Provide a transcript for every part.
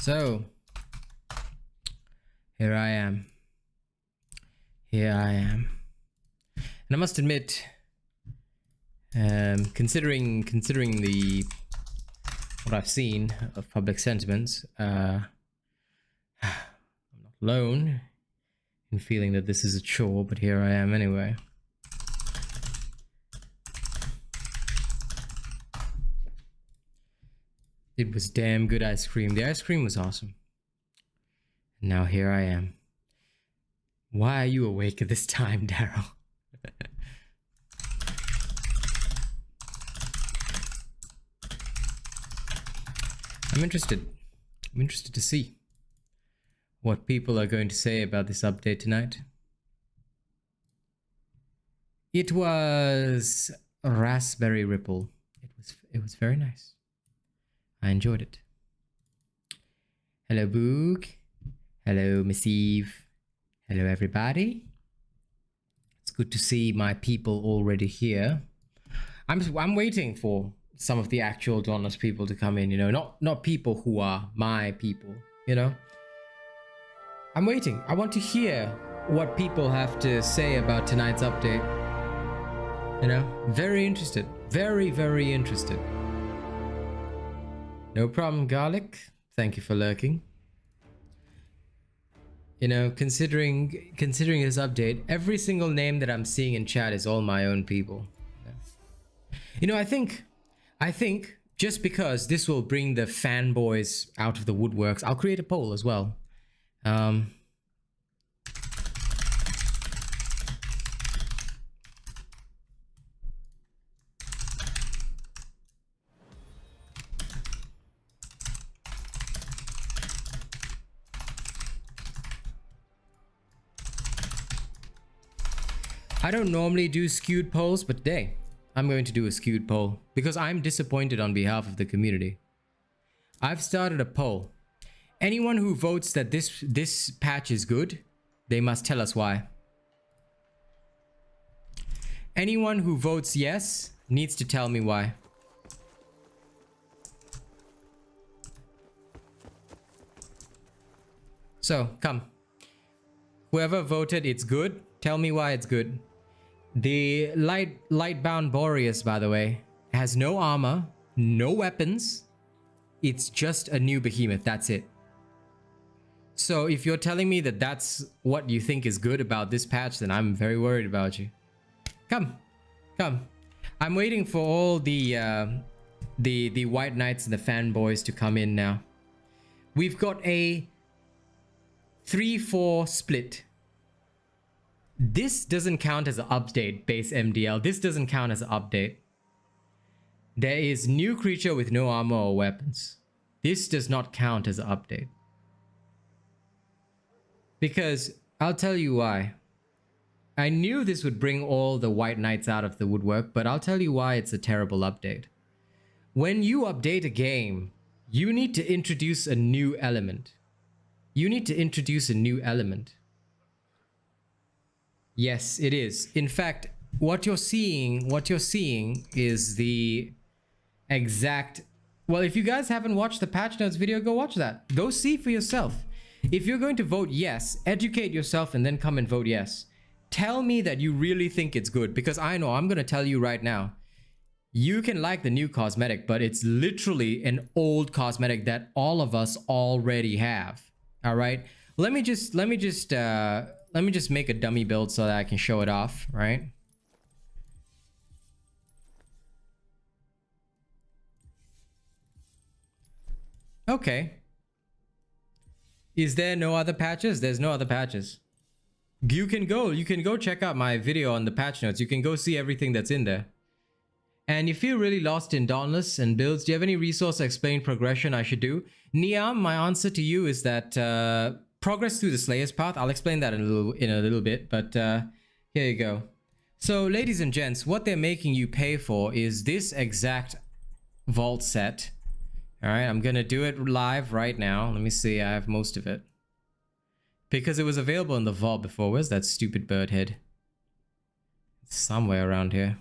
So here I am. And I must admit, considering the what I've seen of public sentiments, I'm not alone in feeling that this is a chore, but here I am anyway. It was damn good ice cream. The ice cream was awesome. And now here I am. Why are you awake at this time, Daryl? I'm interested to see what people are going to say about this update tonight. It was Raspberry Ripple. It was very nice. I enjoyed it. Hello, Boog. Hello, Miss Eve. Hello, everybody. It's good to see my people already here. I'm waiting for some of the actual Dauntless people to come in, you know, not people who are my people, you know. I'm waiting. I want to hear what people have to say about tonight's update. You know, very interested. Very, very interested. No problem, Garlic. Thank you for lurking. You know, considering this update, every single name that I'm seeing in chat is all my own people. You know, I think just because this will bring the fanboys out of the woodworks, I'll create a poll as well. I don't normally do skewed polls, but today I'm going to do a skewed poll because I'm disappointed on behalf of the community. I've started a poll. Anyone who votes that this patch is good, they must tell us why. Anyone who votes yes needs to tell me why. So, come. Whoever voted it's good, tell me why it's good. The Lightbound Boreas, by the way, has no armor, no weapons. It's just a new behemoth, that's it. So if you're telling me that that's what you think is good about this patch, then I'm very worried about you. Come. I'm waiting for all the White Knights and the fanboys to come in now. We've got a 3-4 split. This doesn't count as an update, base MDL. This doesn't count as an update. There is new creature with no armor or weapons. This does not count as an update. Because I'll tell you why. I knew this would bring all the White Knights out of the woodwork, but I'll tell you why it's a terrible update. When you update a game, you need to introduce a new element. Yes, it is. In fact, what you're seeing is the exact... Well, if you guys haven't watched the patch notes video, go watch that. Go see for yourself. If you're going to vote yes, educate yourself and then come and vote yes. Tell me that you really think it's good, because I know I'm going to tell you right now. You can like the new cosmetic, but it's literally an old cosmetic that all of us already have. All right? Let me just make a dummy build so that I can show it off, right? Okay. Is there no other patches? There's no other patches. You can go check out my video on the patch notes. You can go see everything that's in there. And you feel really lost in Dauntless and builds, do you have any resource to explain progression I should do? Niam, my answer to you is that progress through the Slayer's Path. I'll explain that in a little bit, but here you go. So, ladies and gents, what they're making you pay for is this exact vault set. All right, I'm gonna do it live right now. Let me see, I have most of it. Because it was available in the vault before. Where's that stupid bird head? It's somewhere around here.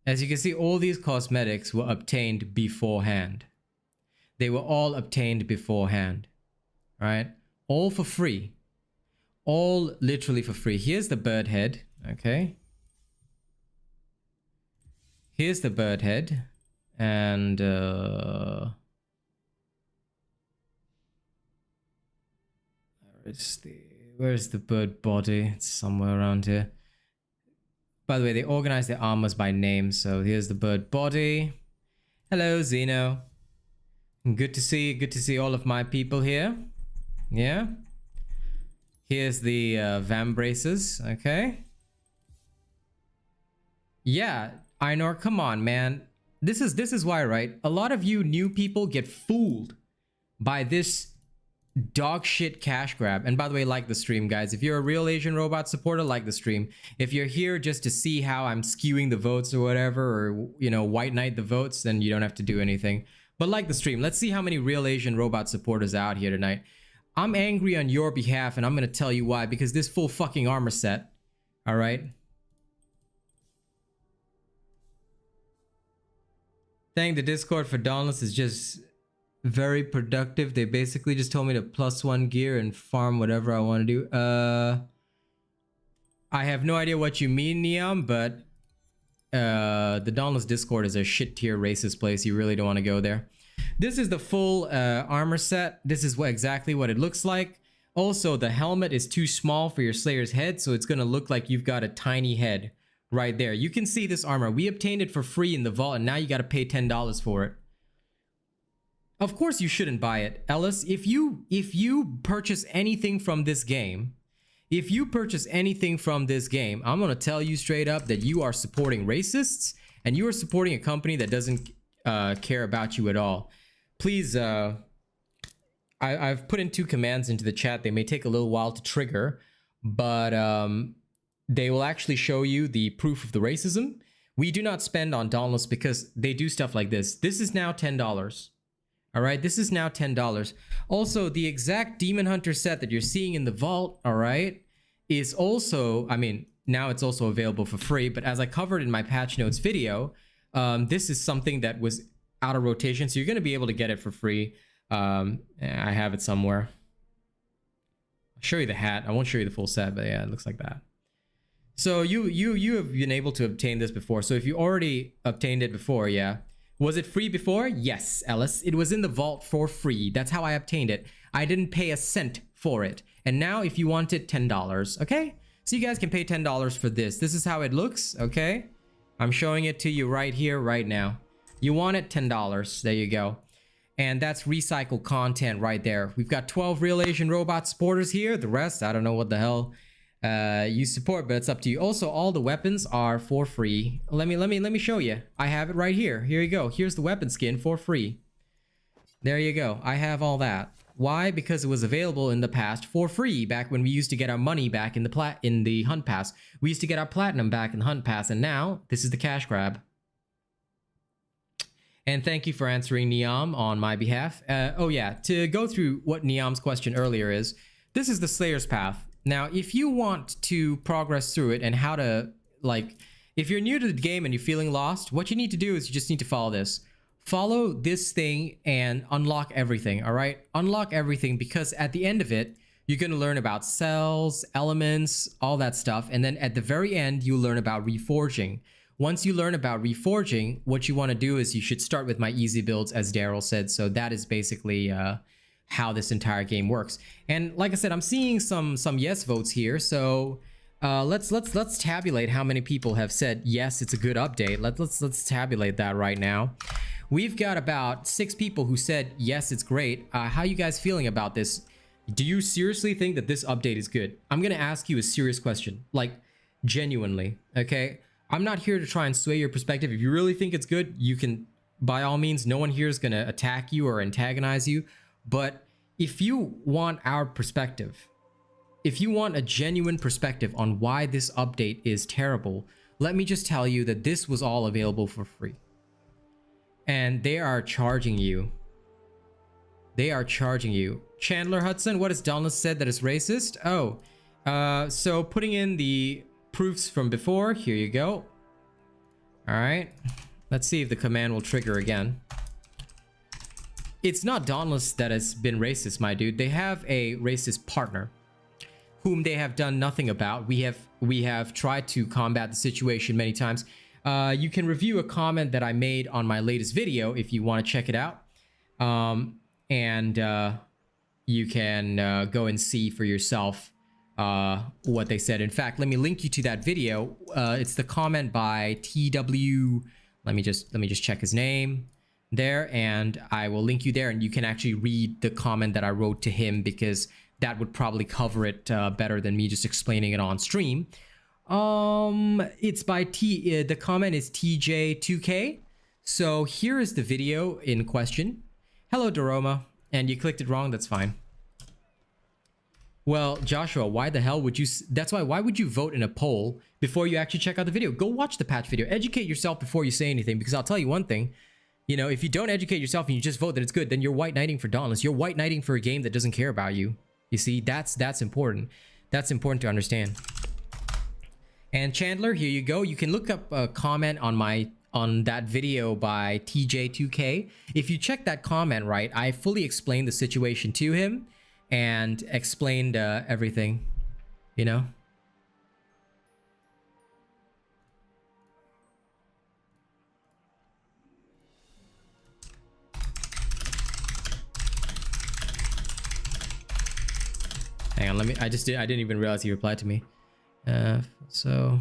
As you can see, all these cosmetics were obtained beforehand. They were all obtained beforehand, right? All for free. All literally for free. Here's the bird head, okay? Here's the bird head, and where's the bird body? It's somewhere around here. By the way, they organize their armors by name, so here's the bird body. Hello, Zeno. Good to see all of my people here. Yeah. Here's the Vam braces, okay? Yeah, Einor, come on, man. This is why, right? A lot of you new people get fooled by this dog shit cash grab. And by the way, like the stream, guys. If you're a Real Asian Robot supporter, like the stream. If you're here just to see how I'm skewing the votes or whatever, or, you know, white knight the votes, then you don't have to do anything. But like the stream. Let's see how many Real Asian Robot supporters are out here tonight. I'm angry on your behalf, and I'm gonna tell you why. Because this full fucking armor set, all right? Thank the Discord for Dauntless is just very productive. They basically just told me to +1 gear and farm whatever I want to do. I have no idea what you mean, Neom, but the Dauntless Discord is a shit tier racist place. You really don't want to go there. This is the full armor set. This is exactly what it looks like. Also, the helmet is too small for your Slayer's head, so it's gonna look like you've got a tiny head right there. You can see this armor. We obtained it for free in the vault, and now you got to pay $10 for it. Of course you shouldn't buy it, Ellis. If you purchase anything from this game, I'm gonna tell you straight up that you are supporting racists, and you are supporting a company that doesn't care about you at all. Please, I've put in 2 commands into the chat. They may take a little while to trigger, but they will actually show you the proof of the racism. We do not spend on Dauntless because they do stuff like this. This is now $10. All right, this is now $10. Also, the exact Demon Hunter set that you're seeing in the vault, all right, is also, I mean, now it's also available for free, but as I covered in my patch notes video, this is something that was out of rotation, so you're going to be able to get it for free. I have it somewhere. I'll show you the hat. I won't show you the full set, but yeah, it looks like that. So you have been able to obtain this before. So if you already obtained it before, yeah. Was it free before? Yes, Ellis. It was in the vault for free. That's how I obtained it. I didn't pay a cent for it. And now if you want it, $10, okay? So you guys can pay $10 for this. This is how it looks, okay? I'm showing it to you right here, right now. You want it, $10. There you go. And that's recycled content right there. We've got 12 Real Asian Robot supporters here. The rest, I don't know what the hell you support, but it's up to you. Also, all the weapons are for free. Let me show you. I have it right here. Here you go. Here's the weapon skin for free. There you go. I have all that. Why? Because it was available in the past for free back when we used to get our money back in the hunt pass. We used to get our platinum back in the hunt pass, and now this is the cash grab. And thank you for answering Neom on my behalf. Oh yeah, to go through what Neom's question earlier is, this is the Slayer's Path. Now, if you want to progress through it and how to, like, if you're new to the game and you're feeling lost, what you need to do is you just need to follow this. Follow this thing and unlock everything, all right? Unlock everything, because at the end of it, you're going to learn about cells, elements, all that stuff. And then at the very end, you learn about reforging. Once you learn about reforging, what you want to do is you should start with my easy builds, as Daryl said. So that is basically how this entire game works. And like I said, I'm seeing some yes votes here. So let's tabulate how many people have said yes, it's a good update. Let's tabulate that right now. We've got about 6 people who said yes, it's great. How you guys feeling about this? Do you seriously think that this update is good? I'm gonna ask you a serious question, like genuinely, okay? I'm not here to try and sway your perspective. If you really think it's good, you can, by all means, no one here is gonna attack you or antagonize you. But if you want our perspective, if you want a genuine perspective on why this update is terrible, let me just tell you that this was all available for free. And they are charging you. They are charging you. Chandler Hudson, what has Dauntless said that is racist? Oh, so putting in the proofs from before, here you go. All right. Let's see if the command will trigger again. It's not Dauntless that has been racist, my dude. They have a racist partner whom they have done nothing about. We have tried to combat the situation many times. You can review a comment that I made on my latest video if you want to check it out. You can go and see for yourself what they said. In fact, let me link you to that video. It's the comment by TW. Let me just check his name there, and I will link you there, and you can actually read the comment that I wrote to him, because that would probably cover it better than me just explaining it on stream. It's by the comment is TJ2K. So here is the video in question. Hello, Doroma. And you clicked it wrong, that's fine. Well, Joshua, why the hell would you... why would you vote in a poll before you actually check out the video? Go watch the patch video. Educate yourself before you say anything, because I'll tell you one thing. You know, if you don't educate yourself and you just vote that it's good, then you're white knighting for Dauntless. You're white knighting for a game that doesn't care about you. You see, that's important. That's important to understand. And Chandler, here you go. You can look up a comment on that video by TJ2K. If you check that comment right, I fully explained the situation to him and explained everything, you know? Hang on, I didn't even realize he replied to me. So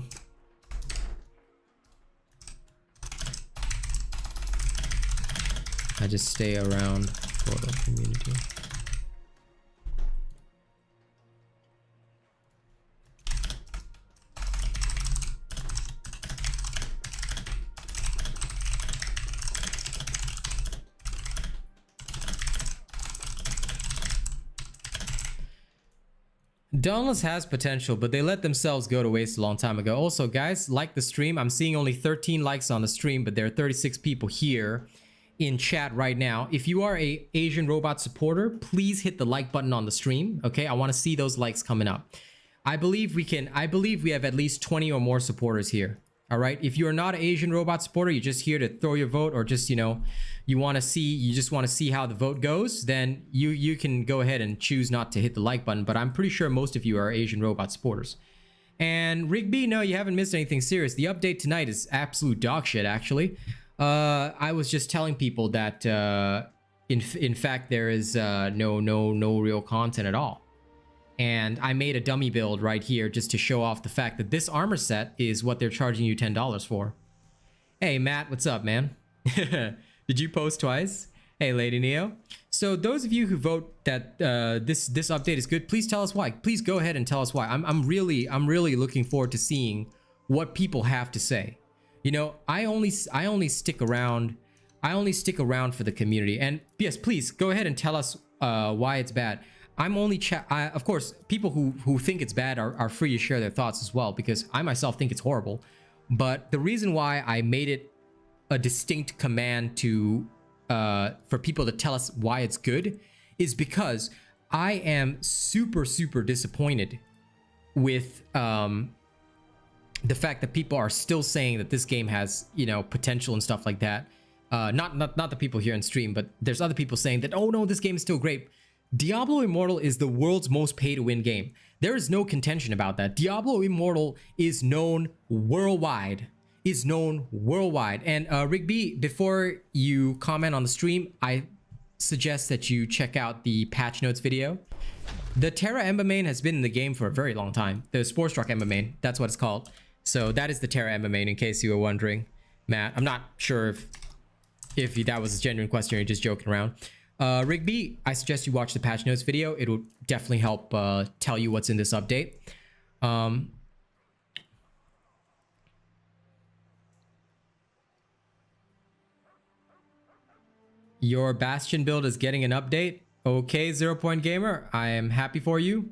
I just stay around for the community. Dauntless has potential, but they let themselves go to waste a long time ago. Also, guys, like the stream. I'm seeing only 13 likes on the stream, but there are 36 people here in chat right now. If you are a Asian Robot supporter, please hit the like button on the stream. Okay, I want to see those likes coming up. I believe we have at least 20 or more supporters here. All right, if you're not an Asian Robot supporter, you're just here to throw your vote, or just, you know, you just want to see how the vote goes, then you can go ahead and choose not to hit the like button. But I'm pretty sure most of you are Asian Robot supporters. And Rigby, no, you haven't missed anything serious. The update tonight is absolute dog shit, actually. I was just telling people that in fact there is no real content at all. And I made a dummy build right here just to show off the fact that this armor set is what they're charging you $10 for. Hey Matt, what's up, man? Did you post twice? Hey Lady Neo. So those of you who vote that this update is good, please tell us why. Please go ahead and tell us why. I'm really looking forward to seeing what people have to say. You know, I only stick around for the community. And yes, please go ahead and tell us why it's bad. I'm only of course, people who think it's bad are free to share their thoughts as well, because I myself think it's horrible. But the reason why I made it a distinct command to for people to tell us why it's good is because I am super disappointed with the fact that people are still saying that this game has, you know, potential and stuff like that. Not the people here in stream, but there's other people saying that, oh no, this game is still great. Diablo Immortal is the world's most pay-to-win game. There is no contention about that. Diablo Immortal is known worldwide. And Rigby, before you comment on the stream, I suggest that you check out the patch notes video. The Terra Ember main has been in the game for a very long time. The Sports Truck Ember main, that's what it's called. So that is the Terra Ember main, in case you were wondering, Matt. I'm not sure if that was a genuine question or you're just joking around. Rigby, I suggest you watch the patch notes video. It will definitely help tell you what's in this update. Your Bastion build is getting an update. Okay, 0 Point Gamer, I am happy for you.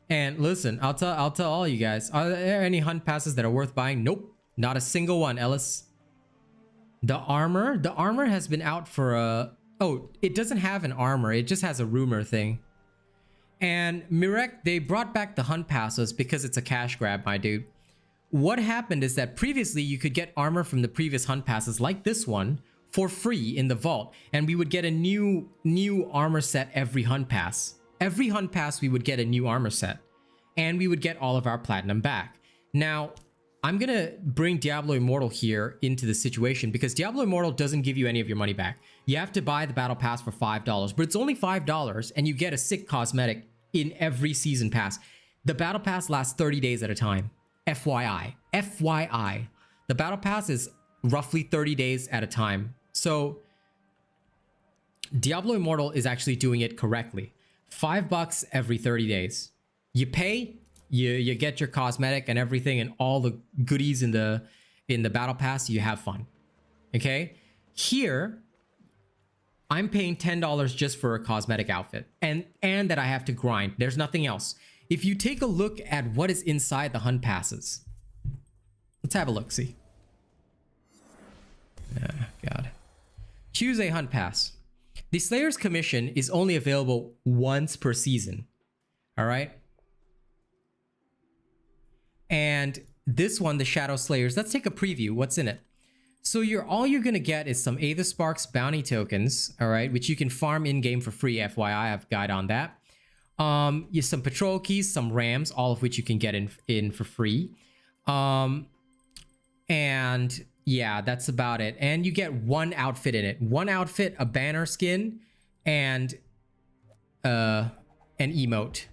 And listen, I'll tell all you guys, are there any hunt passes that are worth buying? Nope. Not a single one, Ellis. The armor has been out for a... Oh, it doesn't have an armor. It just has a rumor thing. And Mirek, they brought back the hunt passes because it's a cash grab, my dude. What happened is that previously you could get armor from the previous hunt passes like this one for free in the vault, and we would get a new armor set every hunt pass. Every hunt pass we would get a new armor set, and we would get all of our platinum back. Now, I'm gonna bring Diablo Immortal here into the situation because Diablo Immortal doesn't give you any of your money back. You have to buy the battle pass for $5, but it's only $5 and you get a sick cosmetic in every season pass. The battle pass lasts 30 days at a time. FYI. FYI. The battle pass is roughly 30 days at a time. So Diablo Immortal is actually doing it correctly. $5 every 30 days. You pay, you get your cosmetic and everything and all the goodies in the battle pass. You have fun. Okay? Here, I'm paying $10 just for a cosmetic outfit and that I have to grind. There's nothing else. If you take a look at what is inside the hunt passes, let's have a look, see. God. Choose a hunt pass. The Slayer's Commission is only available once per season. All right. And this one, the Shadow Slayers, let's take a preview. What's in it? So all you're gonna get is some Aether Sparks bounty tokens, all right, which you can farm in-game for free, FYI, I have a guide on that. Some patrol keys, some rams, all of which you can get in for free. And yeah, that's about it. And you get one outfit in it. One outfit, a banner skin, and an emote,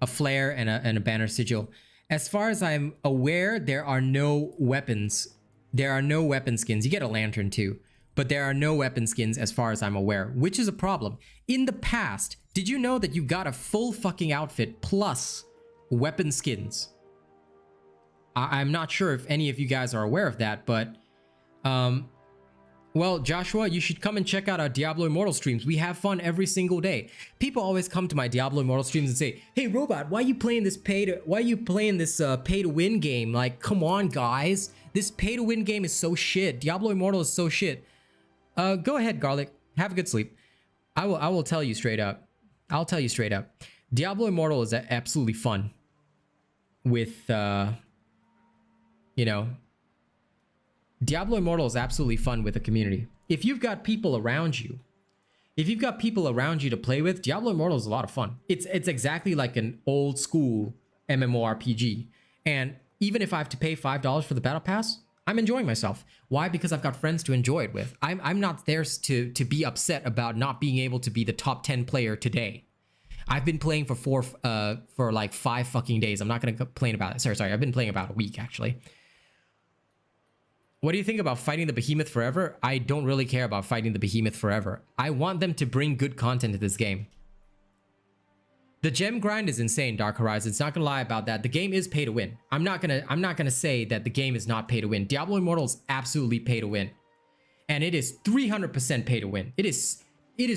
a flare, and a banner sigil. As far as I'm aware, there are no weapons. There are no weapon skins. You get a lantern too, but there are no weapon skins as far as I'm aware, which is a problem. In the past, did you know that you got a full fucking outfit plus weapon skins? I'm not sure if any of you guys are aware of that, but well, Joshua, you should come and check out our Diablo Immortal streams. We have fun every single day. People always come to my Diablo Immortal streams and say, "Hey, Robot, why are you playing this pay to win game? Like, come on, guys. This pay to win game is so shit. Diablo Immortal is so shit." Go ahead, Garlic. Have a good sleep. I will tell you straight up. I'll tell you straight up. Diablo Immortal is absolutely fun with you know, Diablo Immortal is absolutely fun with a community. If you've got people around you, to play with, Diablo Immortal is a lot of fun. It's exactly like an old school MMORPG. And even if I have to pay $5 for the battle pass, I'm enjoying myself. Why? Because I've got friends to enjoy it with. I'm not there to be upset about not being able to be the top 10 player today. I've been playing for like 5 fucking days. I'm not going to complain about it. Sorry. I've been playing about a week actually. What do you think about fighting the behemoth forever? I don't really care about fighting the behemoth forever. I want them to bring good content to this game. The gem grind is insane, Dark Horizons. Not gonna lie about that. The game is pay to win. I'm not gonna say that the game is not pay to win. Diablo Immortal is absolutely pay to win. And it is 300% pay to win. It is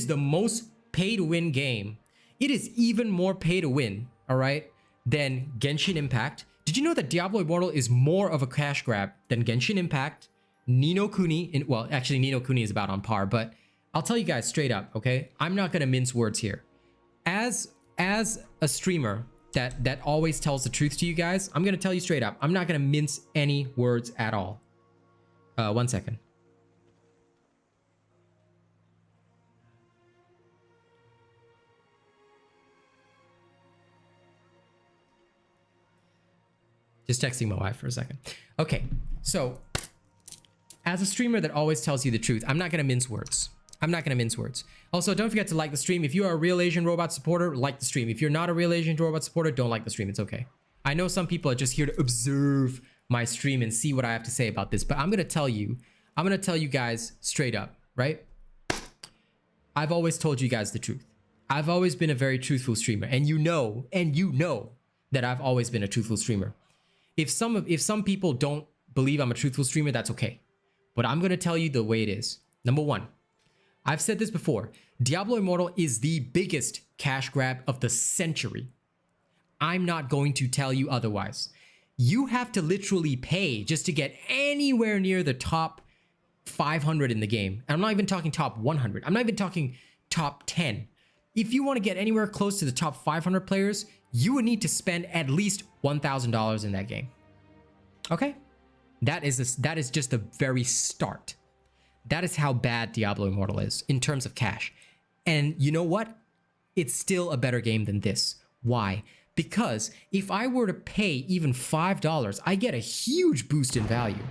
the most pay to win game. It is even more pay to win, all right, than Genshin Impact. Did you know that Diablo Immortal is more of a cash grab than Genshin Impact, Ni no Kuni? Well, actually, Ni no Kuni is about on par, but I'll tell you guys straight up, okay? I'm not gonna mince words here. As a streamer that always tells the truth to you guys, I'm gonna tell you straight up, I'm not gonna mince any words at all. 1 second. Just texting my wife for a second. Okay, so as a streamer that always tells you the truth, I'm not gonna mince words. I'm not gonna mince words. Also, don't forget to like the stream. If you are a Real Asian Robot supporter, like the stream. If you're not a Real Asian Robot supporter, don't like the stream. It's okay. I know some people are just here to observe my stream and see what I have to say about this, but I'm gonna tell you guys straight up, right? I've always told you guys the truth. I've always been a very truthful streamer, and you know that I've always been a truthful streamer. If some people don't believe I'm a truthful streamer, that's okay. But I'm gonna tell you the way it is. Number one, I've said this before, Diablo Immortal is the biggest cash grab of the century. I'm not going to tell you otherwise. You have to literally pay just to get anywhere near the top 500 in the game. And I'm not even talking top 100. I'm not even talking top 10. If you want to get anywhere close to the top 500 players, you would need to spend at least $1,000 in that game. Okay? That is just the very start. That is how bad Diablo Immortal is in terms of cash. And you know what? It's still a better game than this. Why? Because if I were to pay even $5, I get a huge boost in value.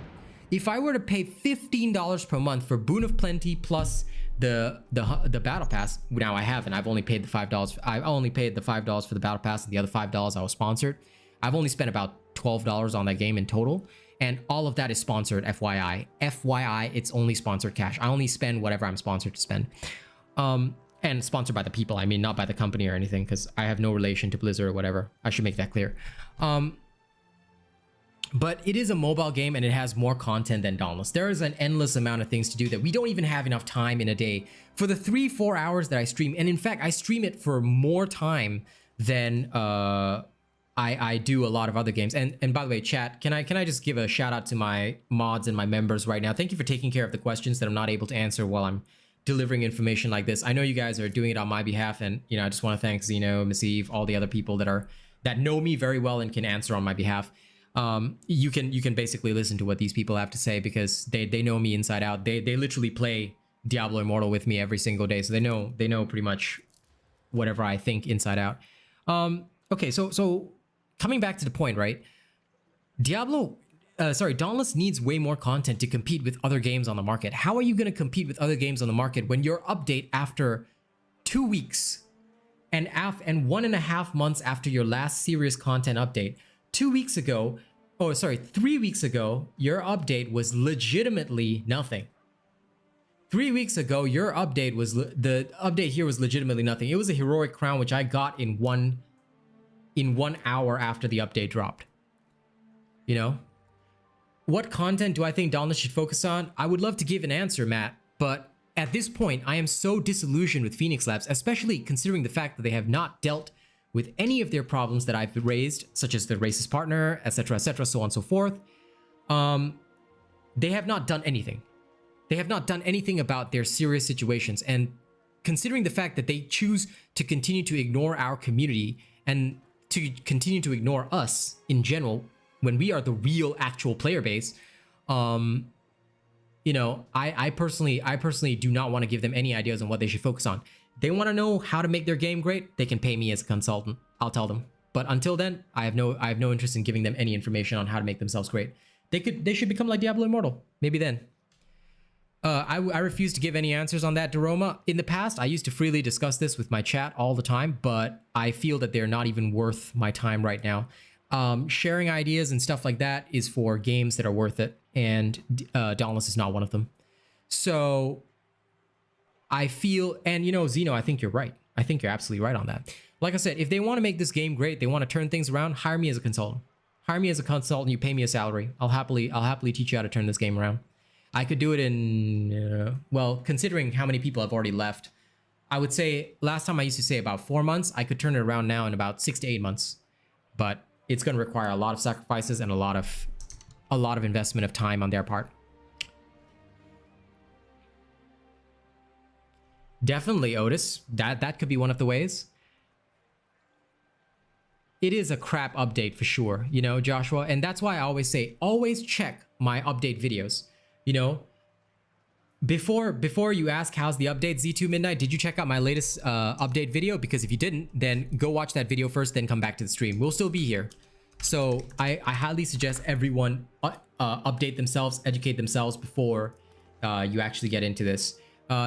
If I were to pay $15 per month for Boon of Plenty plus the Battle Pass, now I haven't. I've only paid the $5. I only paid the $5 for the Battle Pass, and the other $5 I was sponsored. I've only spent about $12 on that game in total, and all of that is sponsored. FYI, it's only sponsored cash. I only spend whatever I'm sponsored to spend. And sponsored by the people, I mean, not by the company or anything, because I have no relation to Blizzard or whatever. I should make that clear. But it is a mobile game, and it has more content than Dauntless. There is an endless amount of things to do that we don't even have enough time in a day for the 3-4 hours that I stream. And in fact, I stream it for more time than I do a lot of other games. And by the way, chat, can I just give a shout out to my mods and my members right now? Thank you for taking care of the questions that I'm not able to answer while I'm delivering information like this. I know you guys are doing it on my behalf, and you know, I just want to thank Zeno, Miss Eve, all the other people that know me very well and can answer on my behalf. You can basically listen to what these people have to say, because they know me inside out. They literally play Diablo Immortal with me every single day, so they know pretty much whatever I think inside out. Okay, so coming back to the point, right? Dauntless needs way more content to compete with other games on the market. How are you going to compete with other games on the market when your update after 2 weeks and 1.5 months after your last serious content update, 3 weeks ago, your update was legitimately nothing. 3 weeks ago, your update was the update here was legitimately nothing. It was a heroic crown which I got in 1 hour after the update dropped. You know? What content do I think Dauntless should focus on? I would love to give an answer, Matt, but at this point, I am so disillusioned with Phoenix Labs, especially considering the fact that they have not dealt with any of their problems that I've raised, such as the racist partner, etc., so on and so forth. They have not done anything. They have not done anything about their serious situations, and considering the fact that they choose to continue to ignore our community and to continue to ignore us in general, when we are the real actual player base, you know, I personally do not want to give them any ideas on what they should focus on. They want to know how to make their game great, they can pay me as a consultant. I'll tell them. But until then, I have no interest in giving them any information on how to make themselves great. They should become like Diablo Immortal. Maybe then. I refuse to give any answers on that, Doroma. In the past, I used to freely discuss this with my chat all the time, but I feel that they're not even worth my time right now. Sharing ideas and stuff like that is for games that are worth it, and Dauntless is not one of them. So I feel, and you know, Zeno, I think you're right. I think you're absolutely right on that. Like I said, if they want to make this game great, they want to turn things around, hire me as a consultant. Hire me as a consultant, you pay me a salary. I'll happily teach you how to turn this game around. I could do it in, well, considering how many people have already left, I would say last time I used to say about 4 months. I could turn it around now in about 6 to 8 months. But it's going to require a lot of sacrifices and a lot of investment of time on their part. Definitely, Otis. That could be one of the ways. It is a crap update for sure, you know, Joshua, and that's why I always say, always check my update videos. You know, before you ask how's the update, Z2 Midnight, did you check out my latest update video? Because if you didn't, then go watch that video first, then come back to the stream. We'll still be here. So I highly suggest everyone update themselves, educate themselves before you actually get into this.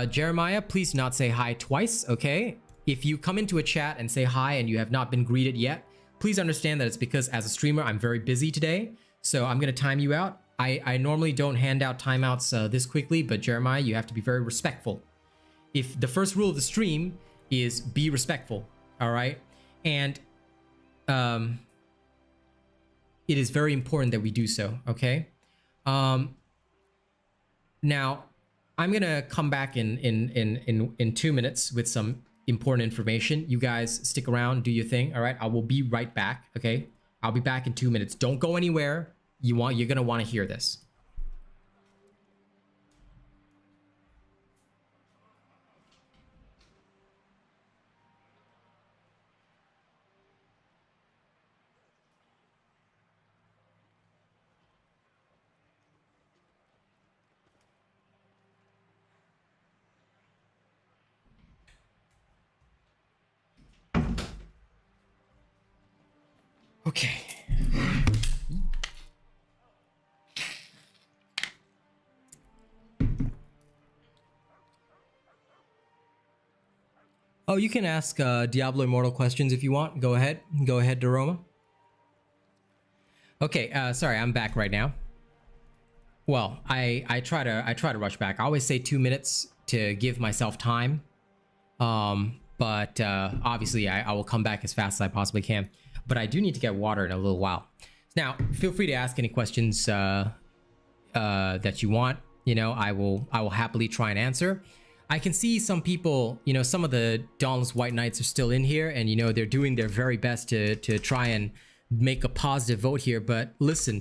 Jeremiah, please do not say hi twice, okay? If you come into a chat and say hi and you have not been greeted yet, please understand that it's because as a streamer, I'm very busy today. So I'm going to time you out. I normally don't hand out timeouts this quickly, but Jeremiah, you have to be very respectful. If the first rule of the stream is be respectful, all right? And it is very important that we do so, okay? Now, I'm gonna come back in 2 minutes with some important information. You guys stick around, do your thing, all right? I will be right back, okay? I'll be back in 2 minutes. Don't go anywhere. You're gonna want to hear this. Okay. Oh, you can ask Diablo Immortal questions if you want. Go ahead. Go ahead, Doroma. Okay, sorry, I'm back right now. Well, I try to rush back. I always say 2 minutes to give myself time. But obviously I will come back as fast as I possibly can. But I do need to get water in a little while. Now, feel free to ask any questions that you want. You know, I will happily try and answer. I can see some people, you know, some of the Dauntless White Knights are still in here, and you know they're doing their very best to try and make a positive vote here. But listen,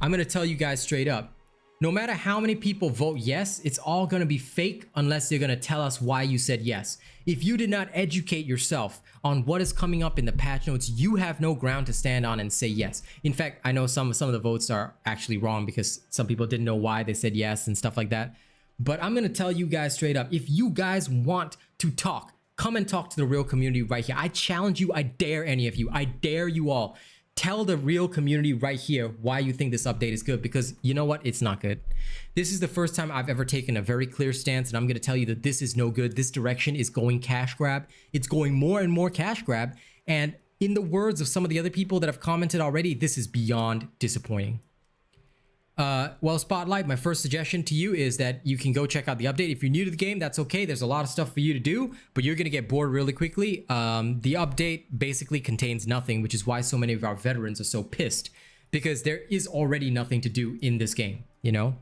I'm gonna tell you guys straight up. No matter how many people vote yes, it's all going to be fake unless they're going to tell us why you said yes. If you did not educate yourself on what is coming up in the patch notes, you have no ground to stand on and say yes. In fact, I know some of the votes are actually wrong because some people didn't know why they said yes and stuff like that. But I'm going to tell you guys straight up, if you guys want to talk, come and talk to the real community right here. I challenge you. I dare any of you. I dare you all. Tell the real community right here why you think this update is good, because you know what? It's not good. This is the first time I've ever taken a very clear stance, and I'm going to tell you that this is no good. This direction is going cash grab. It's going more and more cash grab. And in the words of some of the other people that have commented already, this is beyond disappointing. Well, Spotlight, my first suggestion to you is that you can go check out the update. If you're new to the game, that's okay. There's a lot of stuff for you to do, but you're going to get bored really quickly. The update basically contains nothing, which is why so many of our veterans are so pissed, because there is already nothing to do in this game, you know?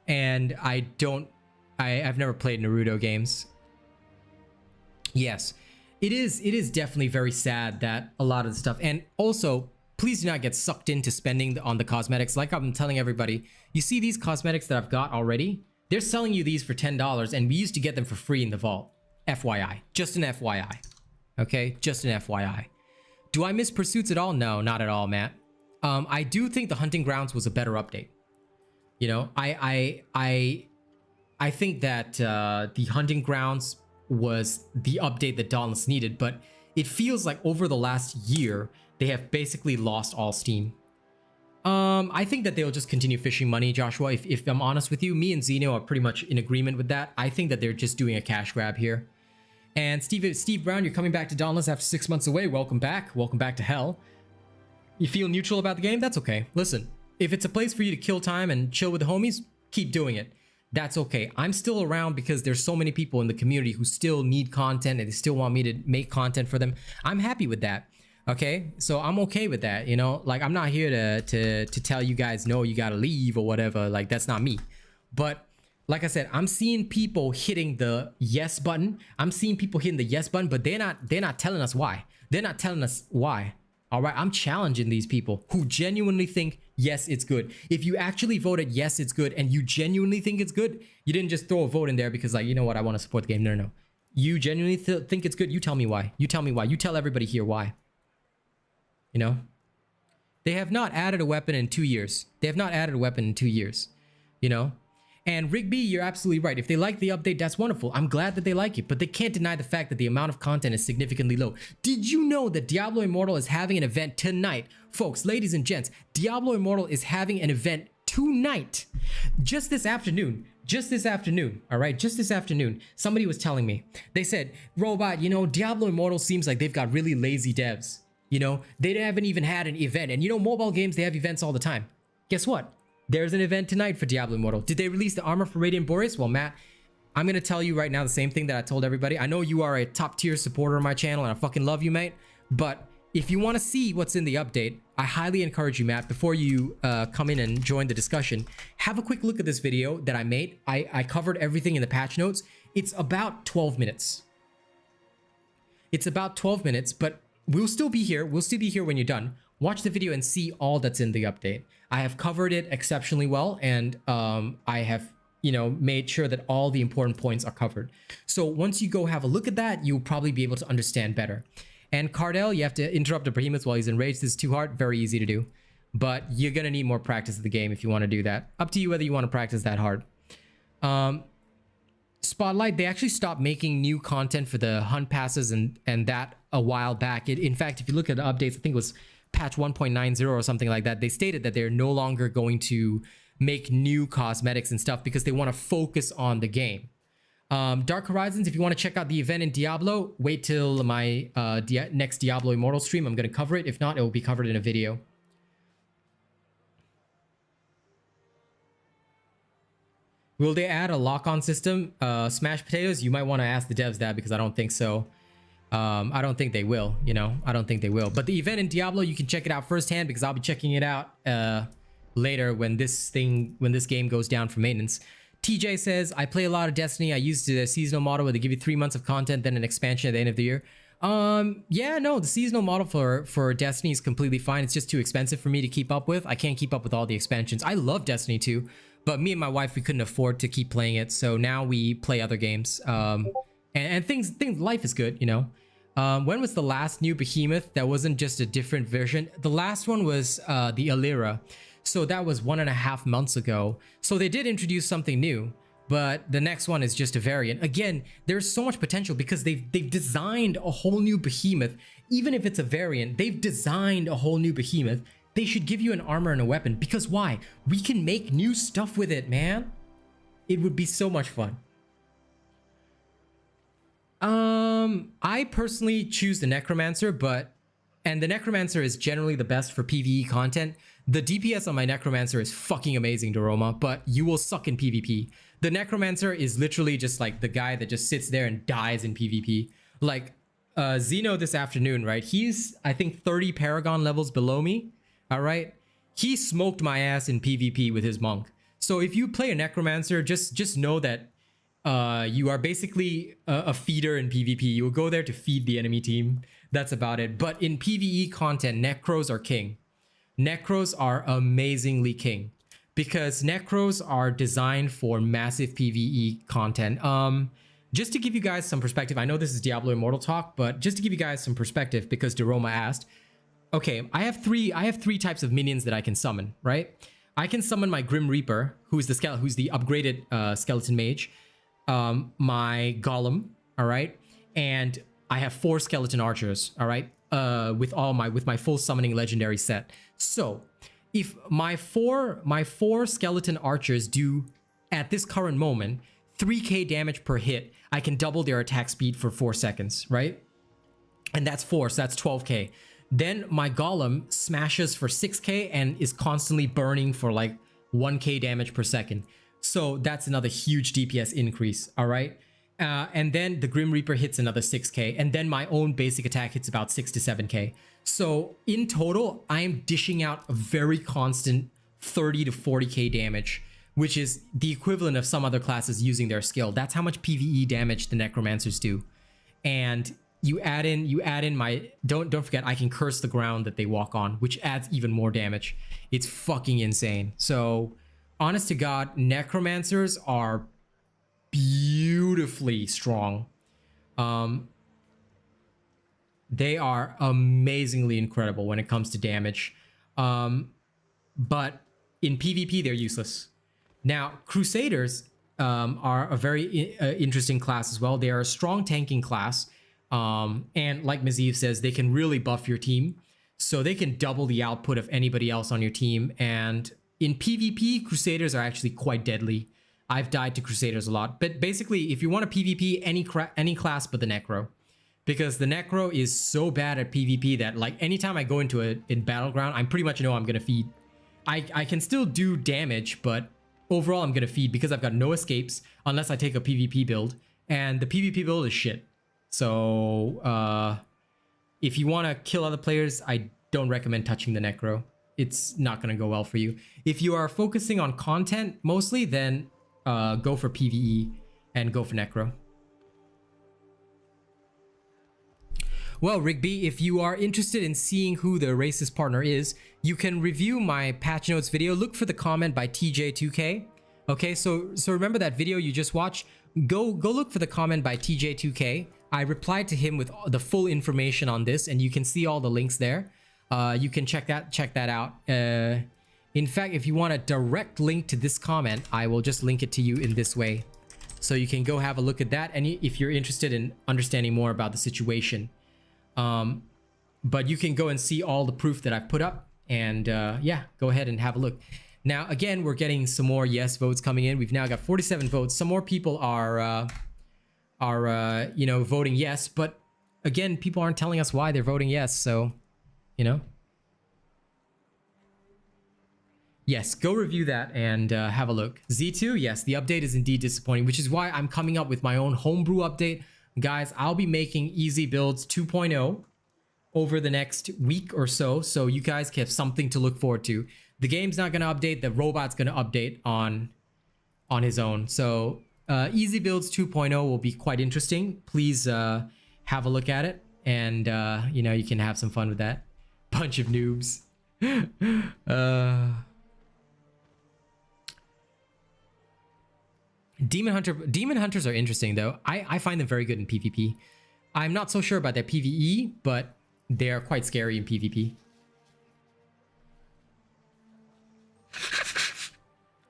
And I've never played Naruto games. Yes, it is definitely very sad that a lot of the stuff, and also, please do not get sucked into spending on the cosmetics. Like I'm telling everybody, you see these cosmetics that I've got already? They're selling you these for $10, and we used to get them for free in the vault. FYI. Just an FYI. Okay? Just an FYI. Do I miss Pursuits at all? No, not at all, Matt. I do think the Hunting Grounds was a better update. You know, I think that the Hunting Grounds was the update that Dauntless needed, but it feels like over the last year, they have basically lost all steam. I think that they'll just continue fishing money, Joshua. If I'm honest with you, me and Zeno are pretty much in agreement with that. I think that they're just doing a cash grab here. And Steve Brown, you're coming back to Dauntless after 6 months away. Welcome back. Welcome back to hell. You feel neutral about the game? That's okay. Listen, if it's a place for you to kill time and chill with the homies, keep doing it. That's okay. I'm still around because there's so many people in the community who still need content and they still want me to make content for them. I'm happy with that. Okay, so I'm okay with that, you know, like I'm not here to tell you guys, no, you gotta leave or whatever. Like that's not me. But like I said, I'm seeing people hitting the yes button. I'm seeing people hitting the yes button, but they're not telling us why. They're not telling us why. All right, I'm challenging these people who genuinely think yes, it's good. If you actually voted yes, it's good, and you genuinely think it's good, you didn't just throw a vote in there because like, you know what, I want to support the game. No. You genuinely think it's good. You tell me why. You tell me why. You tell everybody here why. You know, they have not added a weapon in 2 years. They have not added a weapon in 2 years, you know? And Rigby, you're absolutely right. If they like the update, that's wonderful. I'm glad that they like it, but they can't deny the fact that the amount of content is significantly low. Did you know that Diablo Immortal is having an event tonight? Folks, ladies and gents, Diablo Immortal is having an event tonight. Just this afternoon, all right? Just this afternoon, somebody was telling me, they said, Robot, you know, Diablo Immortal seems like they've got really lazy devs. You know, they haven't even had an event. And you know, mobile games, they have events all the time. Guess what? There's an event tonight for Diablo Immortal. Did they release the armor for Radiant Boreas? Well, Matt, I'm going to tell you right now the same thing that I told everybody. I know you are a top tier supporter of my channel and I fucking love you, mate. But if you want to see what's in the update, I highly encourage you, Matt, before you come in and join the discussion, have a quick look at this video that I made. I covered everything in the patch notes. It's about 12 minutes. It's about 12 minutes, but we'll still be here. We'll still be here when you're done. Watch the video and see all that's in the update. I have covered it exceptionally well, and I have, you know, made sure that all the important points are covered. So once you go have a look at that, you'll probably be able to understand better. And Cardell, you have to interrupt the behemoth while he's enraged. This is too hard. Very easy to do. But you're going to need more practice of the game if you want to do that. Up to you whether you want to practice that hard. Spotlight, they actually stopped making new content for the hunt passes and that a while back. In fact, if you look at the updates, I think it was patch 1.90 or something like that, they stated that they're no longer going to make new cosmetics and stuff because they want to focus on the game. Dark Horizons, if you want to check out the event in Diablo, wait till my next Diablo Immortal stream. I'm going to cover it. If not, it will be covered in a video. Will they add a lock-on system? Smash potatoes? You might want to ask the devs that because I don't think so. I don't think they will, you know. I don't think they will. But the event in Diablo, you can check it out firsthand because I'll be checking it out later when this game goes down for maintenance. TJ says, I play a lot of Destiny. I used the seasonal model where they give you 3 months of content, then an expansion at the end of the year. Yeah, no, the seasonal model for Destiny is completely fine. It's just too expensive for me to keep up with. I can't keep up with all the expansions. I love Destiny 2, but me and my wife, we couldn't afford to keep playing it. So now we play other games. And things, life is good, you know. When was the last new behemoth that wasn't just a different version? The last one was the Alira. So that was 1.5 months ago. So they did introduce something new, but the next one is just a variant. Again, there's so much potential because they've designed a whole new behemoth. Even if it's a variant, they've designed a whole new behemoth. They should give you an armor and a weapon because why? We can make new stuff with it, man. It would be so much fun. I personally choose the Necromancer, and the Necromancer is generally the best for PvE content. The DPS on my Necromancer is fucking amazing, Doroma, but you will suck in PvP. The Necromancer is literally just like the guy that just sits there and dies in PvP. Like, Zeno this afternoon, right? He's, I think, 30 Paragon levels below me, all right? He smoked my ass in PvP with his monk. So if you play a Necromancer, just know that you are basically a feeder in PvP. You will go there to feed the enemy team. That's about it. But in PvE content, Necros are king. Necros are amazingly king because Necros are designed for massive PvE content. Just to give you guys some perspective, I know this is Diablo Immortal talk, but just to give you guys some perspective because Doroma asked, okay, I have three types of minions that I can summon, right? I can summon my Grim Reaper, who's the upgraded skeleton mage, my Golem, all right, and I have 4 skeleton archers, all right, with my full summoning legendary set. So if my four skeleton archers do at this current moment 3k damage per hit, I can double their attack speed for 4 seconds, right? And that's 4, so that's 12k. Then my Golem smashes for 6k and is constantly burning for like 1k damage per second. So that's another huge DPS increase, all right? And then the Grim Reaper hits another 6k, and then my own basic attack hits about 6 to 7k. So in total, I am dishing out a very constant 30 to 40k damage, which is the equivalent of some other classes using their skill. That's how much PvE damage the Necromancers do. And you add in my, don't forget, I can curse the ground that they walk on, which adds even more damage. It's fucking insane. So honest to God, Necromancers are beautifully strong. They are amazingly incredible when it comes to damage. But in PvP, they're useless. Now, Crusaders are a very interesting class as well. They are a strong tanking class. And like Maziv says, they can really buff your team. So they can double the output of anybody else on your team. And in PvP, Crusaders are actually quite deadly. I've died to Crusaders a lot. But basically, if you want to PvP, any class but the Necro. Because the Necro is so bad at PvP that like anytime I go into in Battleground, I pretty much know I'm going to feed. I can still do damage, but overall I'm going to feed because I've got no escapes unless I take a PvP build. And the PvP build is shit. So if you want to kill other players, I don't recommend touching the Necro. It's not going to go well for you. If you are focusing on content mostly, then go for PvE and go for Necro. Well, Rigby, if you are interested in seeing who the racist partner is, you can review my patch notes video. Look for the comment by TJ2K. Okay, so remember that video you just watched? Go look for the comment by TJ2K. I replied to him with the full information on this, and you can see all the links there. You can check that out. In fact, if you want a direct link to this comment, I will just link it to you in this way. So you can go have a look at that, and if you're interested in understanding more about the situation. but you can go and see all the proof that I've put up, and yeah, go ahead and have a look. Now again, we're getting some more yes votes coming in. We've now got 47 votes. Some more people are you know, voting yes, but again, people aren't telling us why they're voting yes, so you know. Yes, go review that and have a look. Z2, yes, the update is indeed disappointing, which is why I'm coming up with my own homebrew update. Guys, I'll be making Easy Builds 2.0 over the next week or so, so you guys have something to look forward to. The game's not going to update, the robot's going to update on his own. So Easy Builds 2.0 will be quite interesting. Please have a look at it, and you know, you can have some fun with that. Bunch of noobs. Demon Hunters are interesting though. I find them very good in PvP. I'm not so sure about their PvE, but they're quite scary in PvP.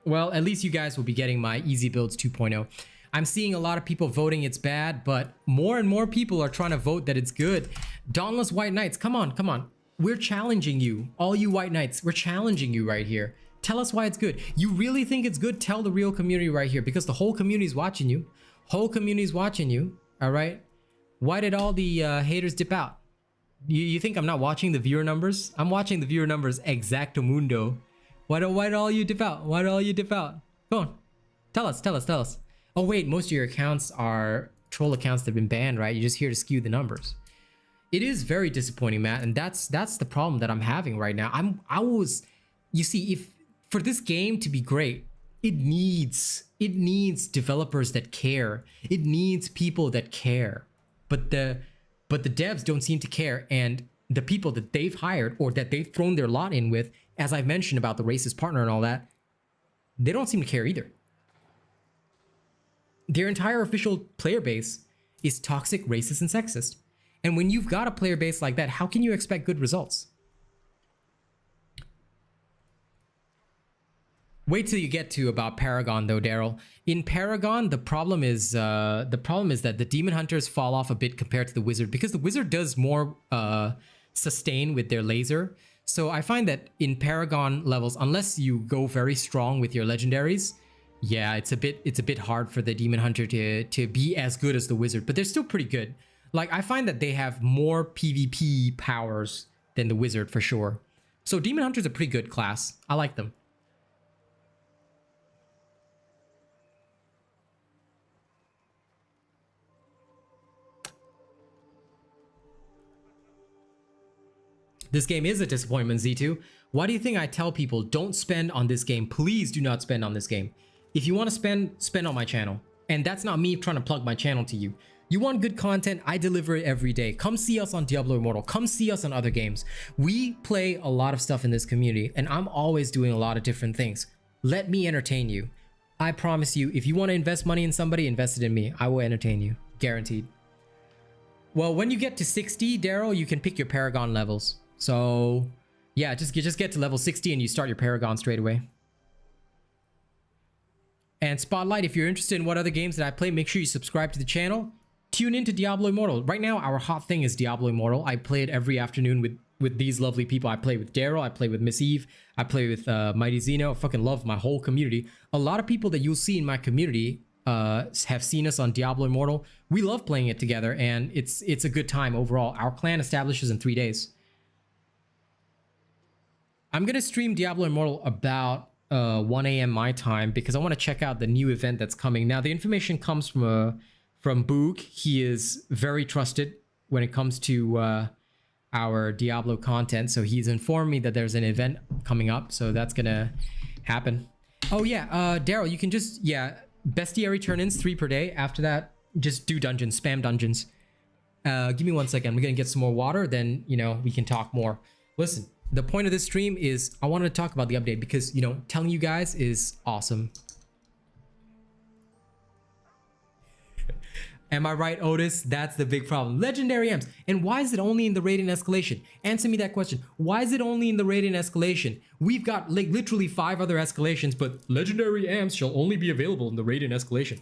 Well, at least you guys will be getting my Easy Builds 2.0. I'm seeing a lot of people voting it's bad, but more and more people are trying to vote that it's good. Dauntless White Knights, come on, come on. We're challenging you. All you White Knights, we're challenging you right here. Tell us why it's good. You really think it's good? Tell the real community right here, because the whole community is watching you. Whole community is watching you, all right? Why did all the haters dip out? You think I'm not watching the viewer numbers? I'm watching the viewer numbers exactamundo. Why did all you dip out? Why did all you dip out? Come on, tell us, tell us, tell us. Oh wait, most of your accounts are troll accounts that have been banned, right? You're just here to skew the numbers. It is very disappointing, Matt, and that's the problem that I'm having right now. You see, if for this game to be great, it needs developers that care. It needs people that care. But the devs don't seem to care, and the people that they've hired or that they've thrown their lot in with, as I've mentioned about the racist partner and all that, they don't seem to care either. Their entire official player base is toxic, racist, and sexist. And when you've got a player base like that, how can you expect good results? Wait till you get to about Paragon though, Daryl. In Paragon, the problem is that the Demon Hunters fall off a bit compared to the Wizard, because the Wizard does more sustain with their laser. So I find that in Paragon levels, unless you go very strong with your legendaries, yeah, it's a bit hard for the Demon Hunter to be as good as the Wizard, but they're still pretty good. Like, I find that they have more PvP powers than the Wizard for sure. So Demon Hunter's a pretty good class. I like them. This game is a disappointment, Z2. Why do you think I tell people don't spend on this game? Please do not spend on this game. If you want to spend on my channel. And that's not me trying to plug my channel to you. You want good content, I deliver it every day. Come see us on Diablo Immortal. Come see us on other games. We play a lot of stuff in this community, and I'm always doing a lot of different things. Let me entertain you. I promise you, if you want to invest money in somebody, invest it in me. I will entertain you. Guaranteed. Well, when you get to 60, Daryl, you can pick your Paragon levels. So yeah, just get to level 60 and you start your Paragon straight away. And Spotlight, if you're interested in what other games that I play, make sure you subscribe to the channel. Tune into Diablo Immortal. Right now, our hot thing is Diablo Immortal. I play it every afternoon with these lovely people. I play with Daryl, I play with Miss Eve, I play with Mighty Zeno. I fucking love my whole community. A lot of people that you'll see in my community have seen us on Diablo Immortal. We love playing it together, and it's a good time overall. Our clan establishes in 3 days. I'm gonna stream Diablo Immortal about 1 a.m. my time, because I want to check out the new event that's coming. Now, the information comes from Boog. He is very trusted when it comes to our Diablo content, so he's informed me that there's an event coming up, so that's gonna happen. Oh yeah, Daryl, you can just, yeah, bestiary turn-ins 3 per day. After that, just do dungeons, spam dungeons. Give me 1 second. I'm gonna get some more water, then, you know, we can talk more. Listen, the point of this stream is I wanted to talk about the update because, you know, telling you guys is awesome. Am I right, Otis? That's the big problem. Legendary amps. And why is it only in the raid and escalation? Answer me that question. Why is it only in the raid and escalation? We've got like literally 5 other escalations, but legendary amps shall only be available in the raid and escalation.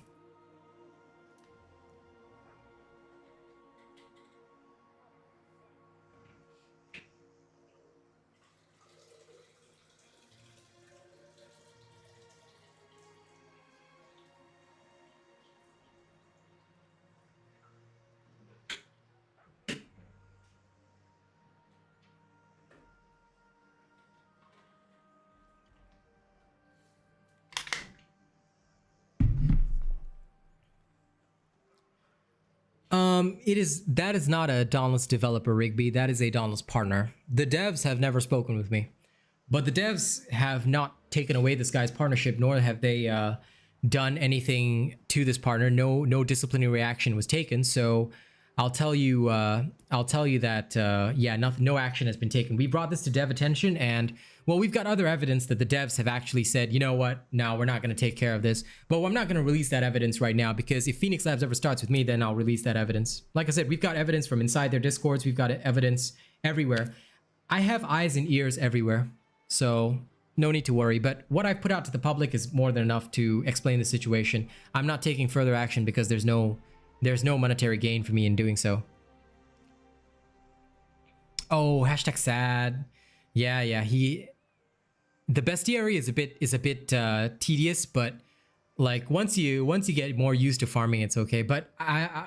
That is not a Dauntless developer, Rigby. That is a Dauntless partner. The devs have never spoken with me, but the devs have not taken away this guy's partnership, nor have they done anything to this partner. No disciplinary action was taken. So I'll tell you that yeah, no action has been taken. We brought this to dev attention, and well, we've got other evidence that the devs have actually said, you know what, no, we're not going to take care of this. But I'm not going to release that evidence right now, because if Phoenix Labs ever starts with me, then I'll release that evidence. Like I said, we've got evidence from inside their discords. We've got evidence everywhere. I have eyes and ears everywhere, so no need to worry. But what I've put out to the public is more than enough to explain the situation. I'm not taking further action because there's no monetary gain for me in doing so. Oh, hashtag sad. Yeah. The bestiary is a bit tedious, but like once you get more used to farming, it's okay. But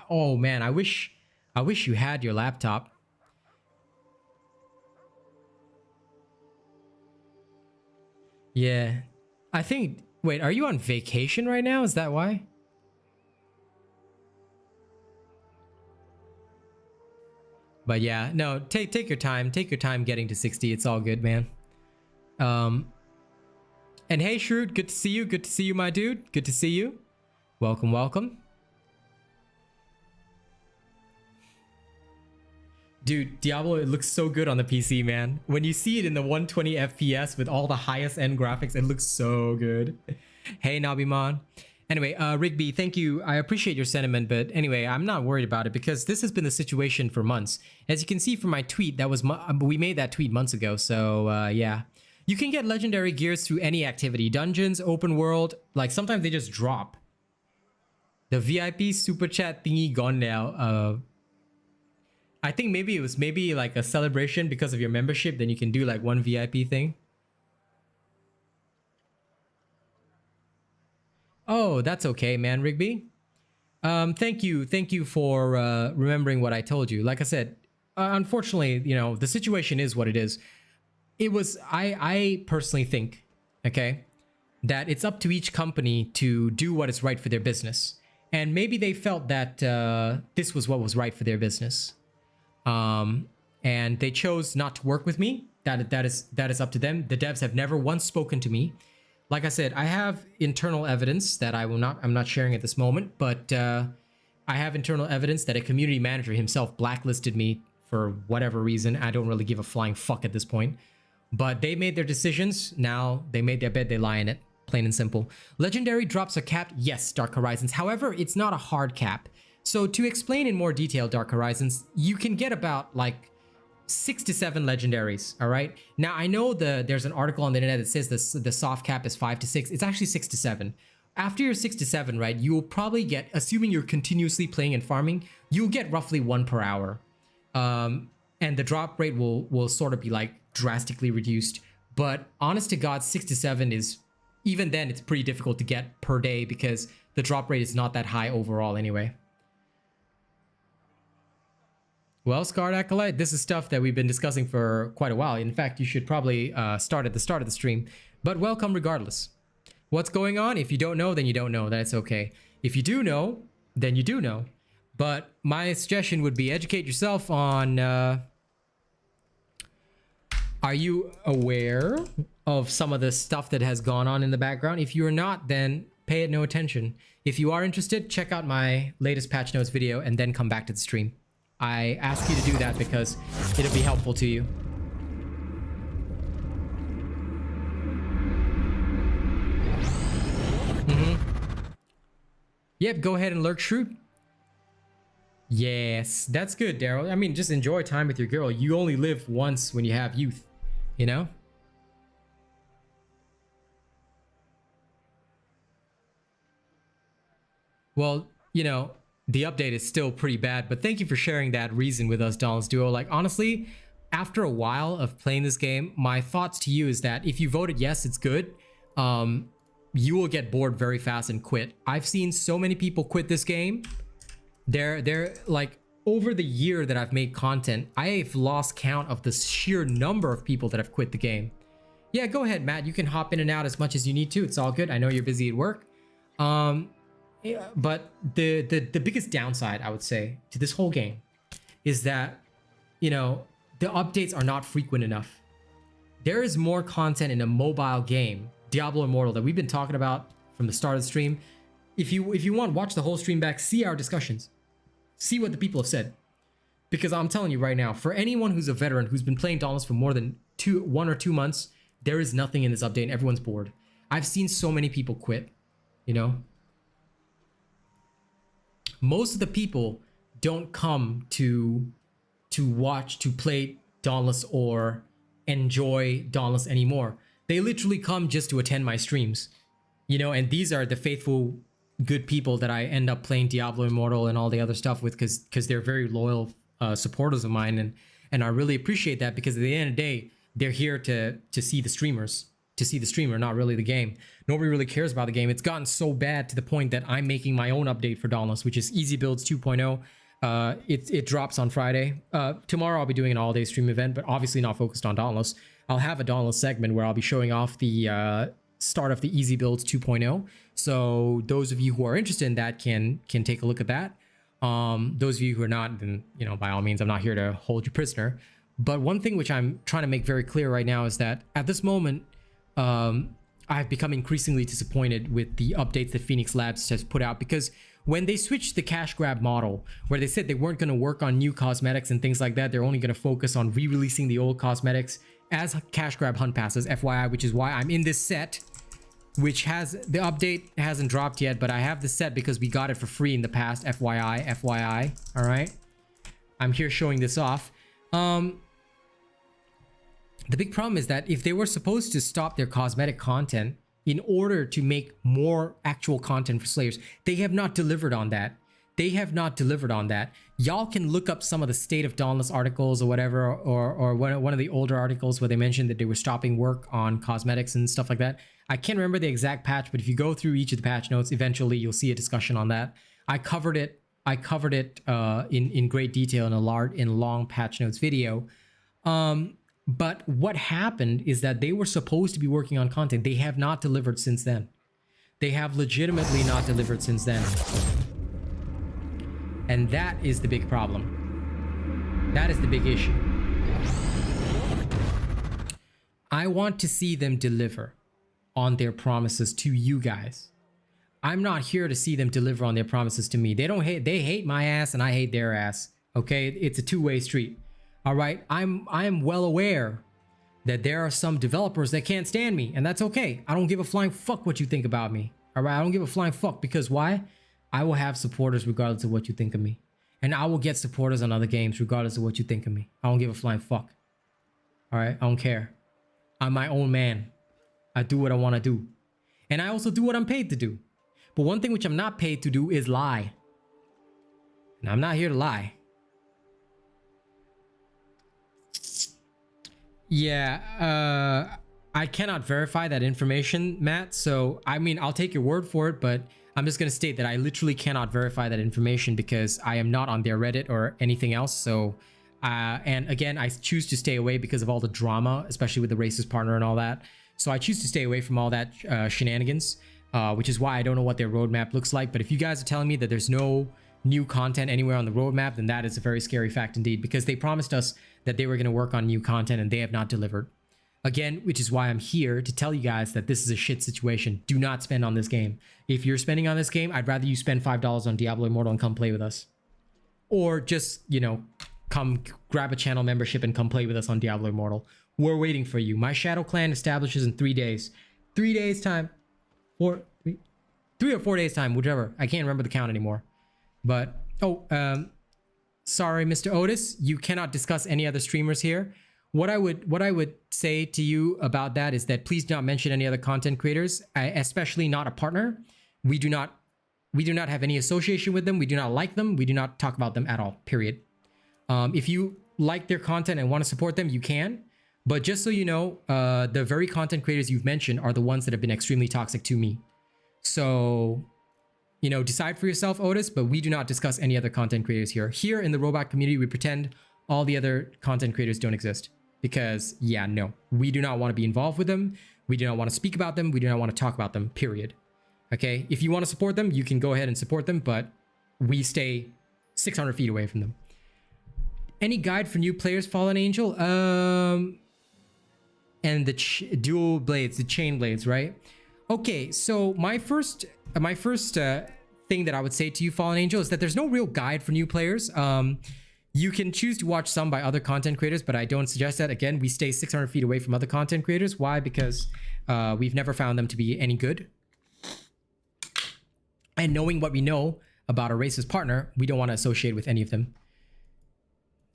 oh man, I wish you had your laptop. Yeah, I think. Wait, are you on vacation right now? Is that why? But yeah, no, take your time. Take your time getting to 60. It's all good, man. And hey, Shrewd, good to see you. Good to see you, my dude. Good to see you. Welcome, welcome. Dude, Diablo, it looks so good on the PC, man. When you see it in the 120 FPS with all the highest end graphics, it looks so good. Hey, Nabimon. Anyway, Rigby, thank you. I appreciate your sentiment, but anyway, I'm not worried about it because this has been the situation for months. As you can see from my tweet, that was we made that tweet months ago, so yeah. You can get legendary gears through any activity. Dungeons, open world, like sometimes they just drop. The VIP super chat thingy gone now. I think maybe it was like a celebration because of your membership, then you can do like one VIP thing. Oh, that's okay, man, Rigby. Thank you for remembering what I told you. Like I said, unfortunately, you know, the situation is what it is. It was, I personally think, okay, that it's up to each company to do what is right for their business. And maybe they felt that this was what was right for their business. And they chose not to work with me. That is up to them. The devs have never once spoken to me. Like I said, I have internal evidence that I'm not sharing at this moment, but I have internal evidence that a community manager himself blacklisted me for whatever reason. I don't really give a flying fuck at this point. But they made their decisions. Now they made their bed, they lie in it. Plain and simple. Legendary drops are capped. Yes, Dark Horizons. However, it's not a hard cap. So to explain in more detail, Dark Horizons, you can get about like 6 to 7 legendaries. All right. Now I know there's an article on the internet that says the soft cap is 5 to 6. It's actually 6 to 7. After you're 6 to 7, right, you will probably get, assuming you're continuously playing and farming, you'll get roughly 1 per hour. And the drop rate will sort of be like drastically reduced. But honest to God, 6 to 7 is, even then, it's pretty difficult to get per day because the drop rate is not that high overall anyway. Well, Scarred Acolyte, this is stuff that we've been discussing for quite a while. In fact, you should probably start at the start of the stream. But welcome regardless. What's going on? If you don't know, then you don't know. That's okay. If you do know, then you do know. But my suggestion would be educate yourself on... are you aware of some of the stuff that has gone on in the background? If you're not, then pay it no attention. If you are interested, check out my latest patch notes video and then come back to the stream. I ask you to do that because it'll be helpful to you. Yep, go ahead and lurk Shrewd. Yes, that's good, Daryl. I mean, just enjoy time with your girl. You only live once when you have youth, you know? Well, you know, the update is still pretty bad, but thank you for sharing that reason with us, Dauntless Duo. Like, honestly, after a while of playing this game, my thoughts to you is that if you voted yes, it's good, you will get bored very fast and quit. I've seen so many people quit this game. They're like, over the year that I've made content, I've lost count of the sheer number of people that have quit the game. Yeah, go ahead, Matt. You can hop in and out as much as you need to. It's all good. I know you're busy at work. but the biggest downside, I would say, to this whole game is that, you know, the updates are not frequent enough. There is more content in a mobile game, Diablo Immortal, that we've been talking about from the start of the stream. If you want, watch the whole stream back, see our discussions, see what the people have said. Because I'm telling you right now, for anyone who's a veteran who's been playing Dauntless for more than 1 or 2 months, there is nothing in this update and everyone's bored. I've seen so many people quit, you know? Most of the people don't come to watch, to play Dauntless or enjoy Dauntless anymore. They literally come just to attend my streams, you know, and these are the faithful, good people that I end up playing Diablo Immortal and all the other stuff with, because they're very loyal supporters of mine, and I really appreciate that, because at the end of the day, they're here to see the streamers, to see the streamer, not really the game. Nobody really cares about the game. It's gotten so bad to the point that I'm making my own update for Dauntless, which is Easy Builds 2.0. It drops on Friday. Tomorrow I'll be doing an all-day stream event, but obviously not focused on Dauntless. I'll have a Dauntless segment where I'll be showing off the start of the Easy Builds 2.0. So those of you who are interested in that can take a look at that. Those of you who are not, then, you know, by all means, I'm not here to hold you prisoner. But one thing which I'm trying to make very clear right now is that at this moment, I've become increasingly disappointed with the updates that Phoenix Labs has put out, because when they switched the cash grab model, where they said they weren't going to work on new cosmetics and things like that, they're only going to focus on re-releasing the old cosmetics as cash grab hunt passes, FYI, which is why I'm in this set, which has, the update hasn't dropped yet, but I have the set because we got it for free in the past, FYI, all right? I'm here showing this off. The big problem is that if they were supposed to stop their cosmetic content in order to make more actual content for Slayers, they have not delivered on that. They have not delivered on that. Y'all can look up some of the State of Dauntless articles or whatever, or one of the older articles where they mentioned that they were stopping work on cosmetics and stuff like that. I can't remember the exact patch, but if you go through each of the patch notes, eventually you'll see a discussion on that. I covered it in great detail in a long patch notes video. But what happened is that they were supposed to be working on content. They have not delivered since then. They have legitimately not delivered since then. And that is the big problem. That is the big issue. I want to see them deliver on their promises to you guys. I'm not here to see them deliver on their promises to me. They hate my ass and I hate their ass. Okay? It's a two-way street. All right, I am well aware that there are some developers that can't stand me, and that's okay. I don't give a flying fuck what you think about me. All right, I don't give a flying fuck, because why? I will have supporters regardless of what you think of me, and I will get supporters on other games regardless of what you think of me. I don't give a flying fuck. All right, I don't care. I'm my own man. I do what I want to do, and I also do what I'm paid to do. But one thing which I'm not paid to do is lie, and I'm not here to lie. Yeah, I cannot verify that information, Matt. So, I mean, I'll take your word for it, but I'm just going to state that I literally cannot verify that information because I am not on their Reddit or anything else. So, and again, I choose to stay away because of all the drama, especially with the racist partner and all that. So I choose to stay away from all that shenanigans, which is why I don't know what their roadmap looks like. But if you guys are telling me that there's no new content anywhere on the roadmap, then that is a very scary fact indeed, because they promised us that they were going to work on new content and they have not delivered. Again, which is why I'm here to tell you guys that this is a shit situation. Do not spend on this game. If you're spending on this game, I'd rather you spend $5 on Diablo Immortal and come play with us. Or just, you know, come grab a channel membership and come play with us on Diablo Immortal. We're waiting for you. My Shadow Clan establishes in 3 days. 3 days time. 3 or 4 days time, whichever. I can't remember the count anymore. But, sorry, Mr. Otis, you cannot discuss any other streamers here. What I would say to you about that is that please do not mention any other content creators, especially not a partner. We do not have any association with them. We do not like them. We do not talk about them at all, period. If you like their content and want to support them, you can. But just so you know, the very content creators you've mentioned are the ones that have been extremely toxic to me. So, you know, decide for yourself, Otis, but we do not discuss any other content creators here. Here in the robot community, we pretend all the other content creators don't exist. Because, yeah, no, we do not want to be involved with them. We do not want to speak about them. We do not want to talk about them, period. Okay, if you want to support them, you can go ahead and support them, but we stay 600 feet away from them. Any guide for new players, Fallen Angel? And the dual blades, the chain blades, right? Okay, so my first thing that I would say to you, Fallen Angel, is that there's no real guide for new players. You can choose to watch some by other content creators, but I don't suggest that. Again, we stay 600 feet away from other content creators. Why? Because we've never found them to be any good. And knowing what we know about a racist partner, we don't want to associate with any of them.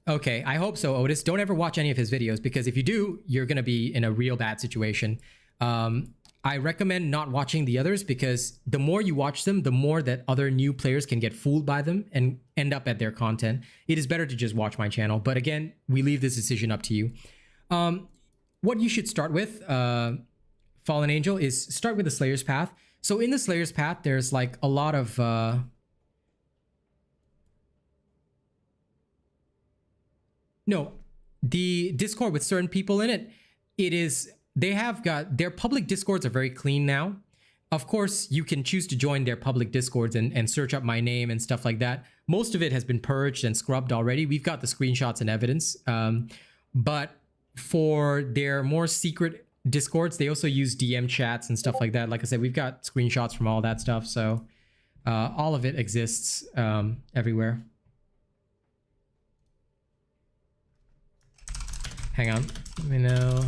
Okay, I hope so, Otis. Don't ever watch any of his videos, because if you do, you're going to be in a real bad situation. I recommend not watching the others, because the more you watch them, the more that other new players can get fooled by them and end up at their content. It is better to just watch my channel. But again, we leave this decision up to you. What you should start with, Fallen Angel, is start with the Slayer's Path. So in the Slayer's Path, there's like a lot of... No, the Discord with certain people in it, they have got, their public Discords are very clean now. Of course, you can choose to join their public Discords and search up my name and stuff like that. Most of it has been purged and scrubbed already. We've got the screenshots and evidence. But for their more secret Discords, they also use DM chats and stuff like that. Like I said, we've got screenshots from all that stuff. So all of it exists everywhere. Hang on, let me know.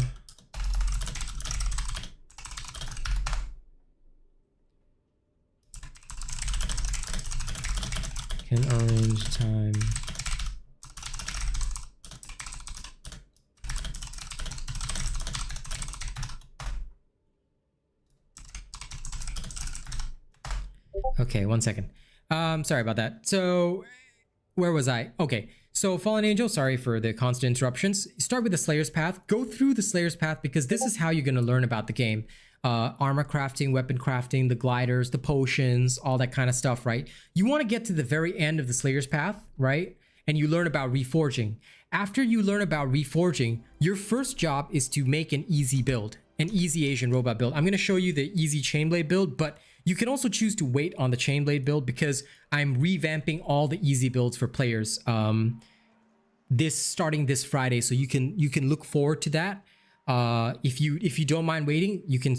Can arrange time. Okay, 1 second. Sorry about that. So where was I? Okay. So Fallen Angel, sorry for the constant interruptions. Start with the Slayer's Path. Go through the Slayer's Path, because this is how you're going to learn about the game. Armor crafting, weapon crafting, the gliders, the potions, all that kind of stuff, right? You want to get to the very end of the Slayer's Path, right? And you learn about reforging. After you learn about reforging, your first job is to make an easy build, an easy Asian robot build. I'm going to show you the easy chainblade build, but you can also choose to wait on the chainblade build, because I'm revamping all the easy builds for players starting this Friday, so you can look forward to that. If you don't mind waiting, you can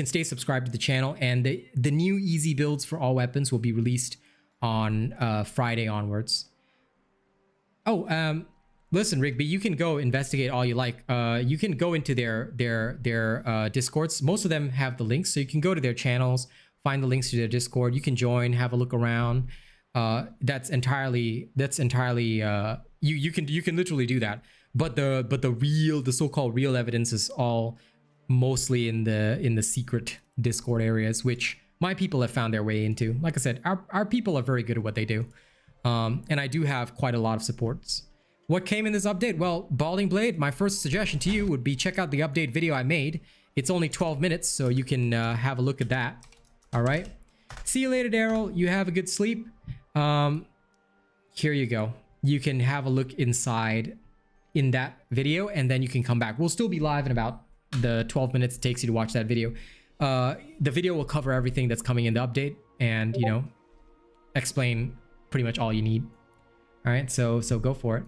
stay subscribed to the channel, and the new easy builds for all weapons will be released on Friday onwards. Oh, listen, Rigby, you can go investigate all you like. You can go into their Discords. Most of them have the links, so you can go to their channels, find the links to their Discord. You can join, have a look around. That's entirely you can literally do that. But the so-called real evidence is all mostly in the secret Discord areas, which my people have found their way into. Like I said, our people are very good at what they do. And I do have quite a lot of supports. What came in this update? Well, Balding Blade, my first suggestion to you would be check out the update video I made. It's only 12 minutes, so you can have a look at that. All right. See you later, Daryl. You have a good sleep. Here you go. You can have a look inside in that video, and then you can come back. We'll still be live in about the 12 minutes it takes you to watch that video. The video will cover everything that's coming in the update, and explain pretty much all you need. All right, so go for it.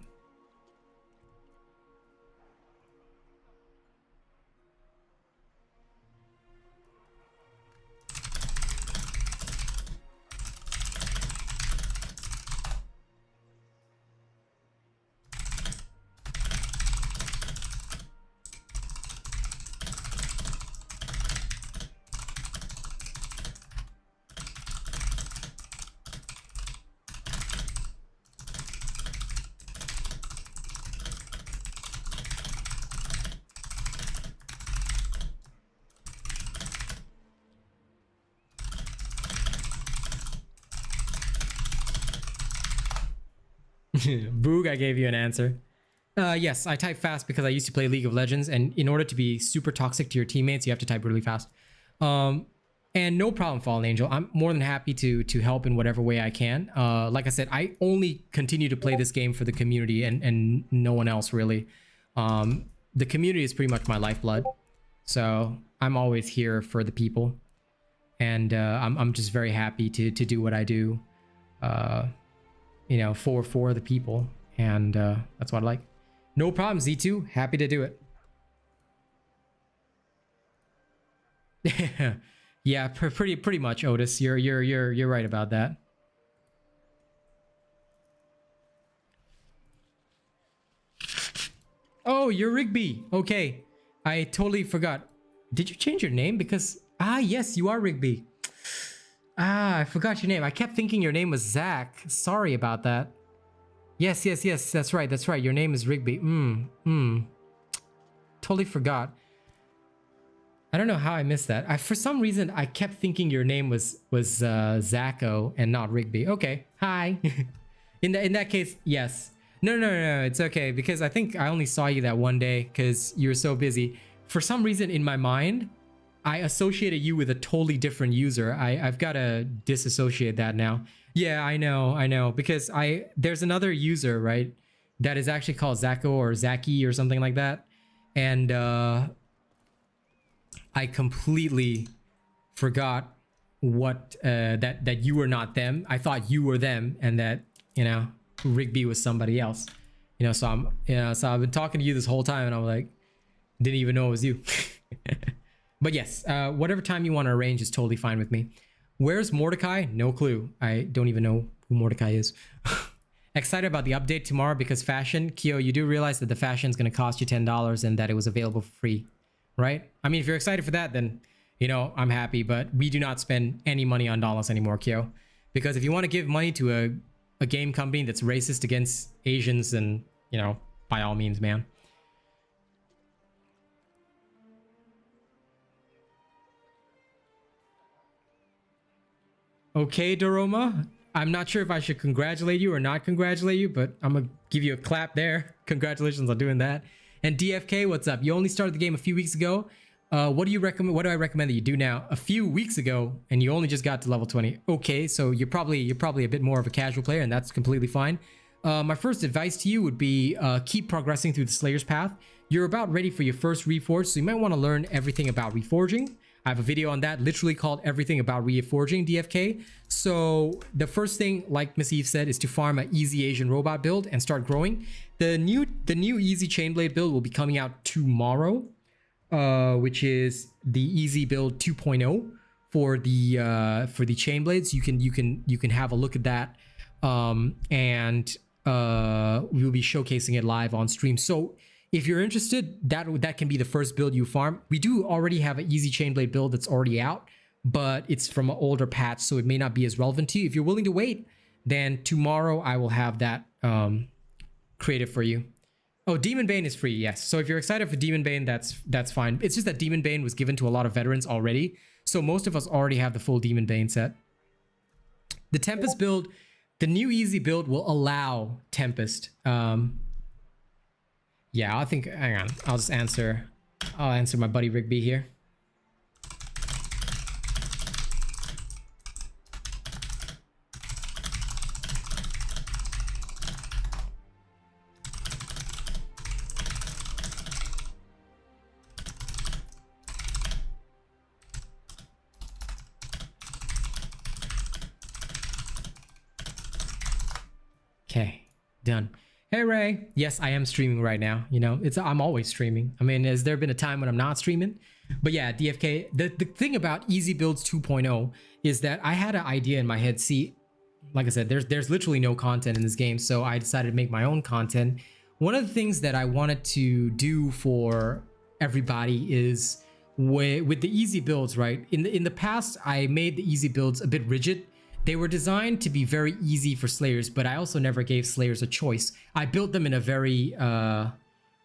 Boog, I gave you an answer. Yes, I type fast because I used to play League of Legends, and in order to be super toxic to your teammates, you have to type really fast. And no problem, Fallen Angel. I'm more than happy to help in whatever way I can. Like I said, I only continue to play this game for the community and no one else, really. The community is pretty much my lifeblood. So I'm always here for the people. and I'm just very happy to do what I do, you know, for the people, and that's what I like. No problem, Z2. Happy to do it. Yeah, pretty much, Otis. You're right about that. Oh, you're Rigby. Okay, I totally forgot. Did you change your name? Because yes, you are Rigby. I forgot your name. I kept thinking your name was Zach. Sorry about that. Yes. That's right. That's right. Your name is Rigby. Totally forgot. I don't know how I missed that. For some reason, I kept thinking your name was Zacho and not Rigby. Okay. Hi. in that case, yes. No, it's okay, because I think I only saw you that one day because you were so busy. For some reason in my mind, I associated you with a totally different user. I've got to disassociate that now. Yeah, I know, because there's another user, right, that is actually called Zacho or Zaki or something like that, and I completely forgot what that you were not them. I thought you were them, and that, you know, Rigby was somebody else. You know, so I've been talking to you this whole time, and I'm like, didn't even know it was you. But yes, whatever time you want to arrange is totally fine with me. Where's Mordecai? No clue. I don't even know who Mordecai is. Excited about the update tomorrow because fashion. Kyo, you do realize that the fashion is going to cost you $10 and that it was available for free, right? I mean, if you're excited for that, then, you know, I'm happy. But we do not spend any money on dollars anymore, Kyo. Because if you want to give money to a game company that's racist against Asians, then, you know, by all means, man. Okay, Doroma. I'm not sure if I should congratulate you or not congratulate you, but I'm gonna give you a clap there. Congratulations on doing that. And DFK, what's up? You only started the game a few weeks ago. What do you recommend? What do I recommend that you do now? A few weeks ago, and you only just got to level 20. Okay, so you're probably a bit more of a casual player, and that's completely fine. My first advice to you would be keep progressing through the Slayer's Path. You're about ready for your first Reforge, so you might want to learn everything about Reforging. I have a video on that, literally called Everything About Reforging, DFK. So the first thing, like Miss Eve said, is to farm an easy Asian robot build and start growing. The new easy Chainblade build will be coming out tomorrow, which is the easy build 2.0 for the Chainblades. You can have a look at that, and we will be showcasing it live on stream. So if you're interested, that can be the first build you farm. We do already have an easy Chainblade build that's already out, but it's from an older patch, so it may not be as relevant to you. If you're willing to wait, then tomorrow I will have that created for you. Oh, Demon Bane is free, yes. So if you're excited for Demon Bane, that's fine. It's just that Demon Bane was given to a lot of veterans already, so most of us already have the full Demon Bane set. The Tempest build, the new easy build will allow Tempest. Yeah, I think, hang on, I'll answer my buddy Rigby here. Okay, done. Hey Ray, yes, I am streaming right now. You know, I'm always streaming. I mean, has there been a time when I'm not streaming? But yeah, DFK, the thing about Easy Builds 2.0 is that I had an idea in my head. See, like I said, there's literally no content in this game, so I decided to make my own content. One of the things that I wanted to do for everybody is with the easy builds, right? In the past, I made the easy builds a bit rigid. They were designed to be very easy for Slayers, but I also never gave Slayers a choice. I built them in a very... are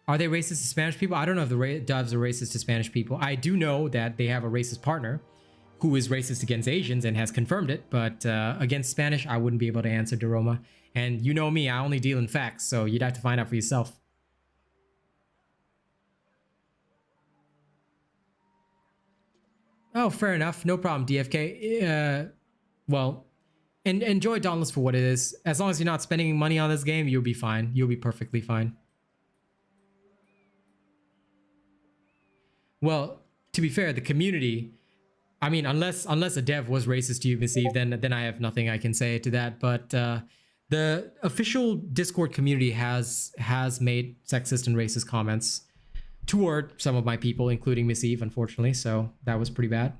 they racist to Spanish people? I don't know if the Doves are racist to Spanish people. I do know that they have a racist partner who is racist against Asians and has confirmed it, but against Spanish, I wouldn't be able to answer, Doroma. And you know me, I only deal in facts, so you'd have to find out for yourself. Oh, fair enough. No problem, DFK. Well... And enjoy Dauntless for what it is. As long as you're not spending money on this game, you'll be fine. You'll be perfectly fine. Well, to be fair, the community I mean, unless a dev was racist to you, Miss Eve, then I have nothing I can say to that. But the official Discord community has made sexist and racist comments toward some of my people, including Miss Eve, unfortunately. So that was pretty bad.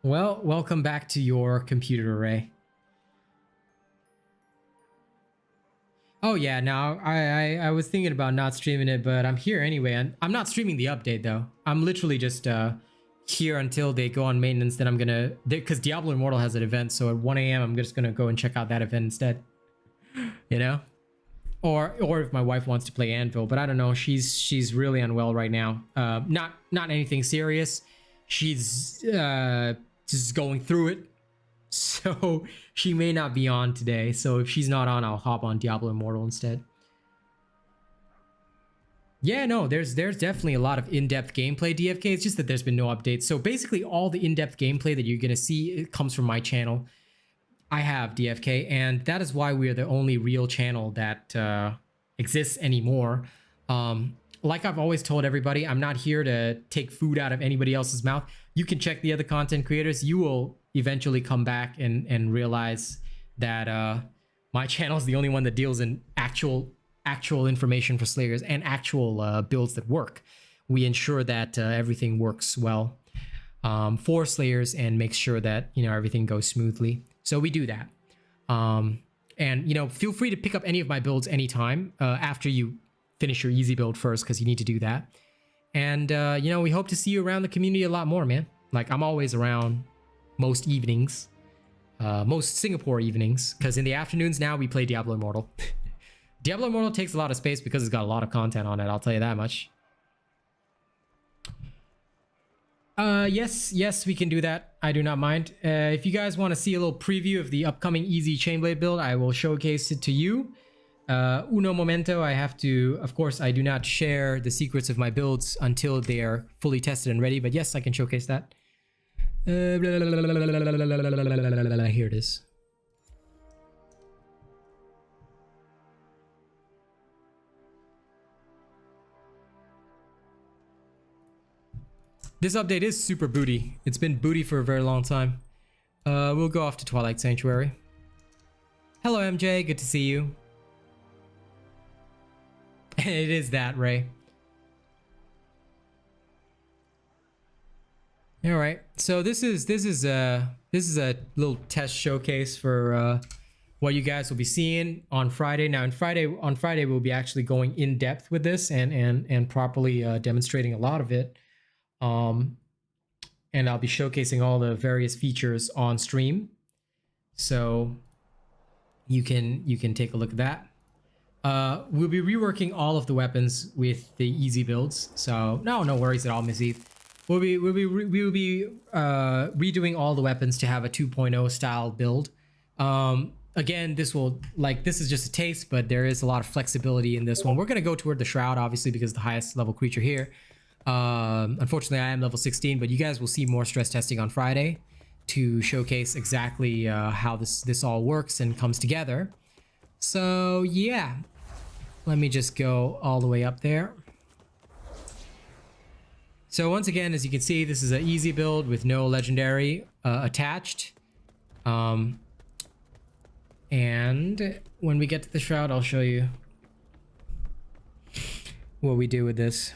Well, welcome back to your computer array. Oh yeah, now I was thinking about not streaming it, but I'm here anyway. And I'm not streaming the update though. I'm literally just here until they go on maintenance. Then I'm gonna, because Diablo Immortal has an event, so at 1 a.m. I'm just gonna go and check out that event instead. You know, or if my wife wants to play Anvil, but I don't know. She's really unwell right now. Not anything serious. She's just going through it, so she may not be on today. So if she's not on, I'll hop on Diablo Immortal instead. Yeah, no, there's definitely a lot of in-depth gameplay DFK. It's just that there's been no updates. So basically all the in-depth gameplay that you're gonna see, it comes from my channel. I have DFK, and that is why we are the only real channel that exists anymore. Like I've always told everybody, I'm not here to take food out of anybody else's mouth. You can check the other content creators. You will eventually come back and realize that my channel is the only one that deals in actual information for Slayers and actual builds that work. We ensure that everything works well for Slayers and make sure that, you know, everything goes smoothly. So we do that. And, you know, feel free to pick up any of my builds anytime after you finish your easy build first, because you need to do that. And, you know, we hope to see you around the community a lot more, man. Like, I'm always around most evenings, most Singapore evenings, because in the afternoons now we play Diablo Immortal. Diablo Immortal takes a lot of space because it's got a lot of content on it, I'll tell you that much. Yes, we can do that. I do not mind. If you guys want to see a little preview of the upcoming easy Chainblade build, I will showcase it to you. Uno momento. I have to, of course, I do not share the secrets of my builds until they are fully tested and ready, but yes, I can showcase that. Here it is. This update is super booty. It's been booty for a very long time. We'll go off to Twilight Sanctuary. Hello, MJ. Good to see you. It is that, Ray. All right. So this is a little test showcase for what you guys will be seeing on Friday. Now, on Friday we'll be actually going in depth with this and properly demonstrating a lot of it. And I'll be showcasing all the various features on stream, so you can take a look at that. We'll be reworking all of the weapons with the easy builds, so no worries at all, Miss Eve. We'll be redoing all the weapons to have a 2.0 style build. Again, this is just a taste, but there is a lot of flexibility in this one. We're gonna go toward the Shroud, obviously, because the highest level creature here. Unfortunately, I am level 16, but you guys will see more stress testing on Friday to showcase exactly how this all works and comes together. So yeah, let me just go all the way up there. So once again, as you can see, this is an easy build with no legendary attached. And when we get to the Shroud, I'll show you what we do with this.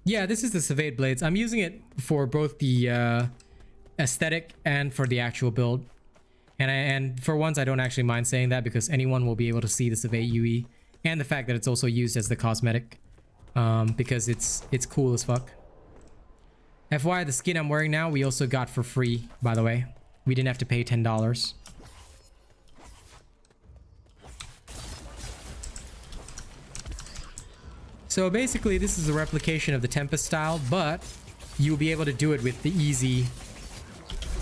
Yeah, this is the Savate Blades. I'm using it for both the aesthetic and for the actual build. And for once, I don't actually mind saying that, because anyone will be able to see the Savate UE and the fact that it's also used as the cosmetic, because it's cool as fuck. FYI, the skin I'm wearing now, we also got for free, by the way. We didn't have to pay $10. So basically, this is a replication of the Tempest style, but you'll be able to do it with the easy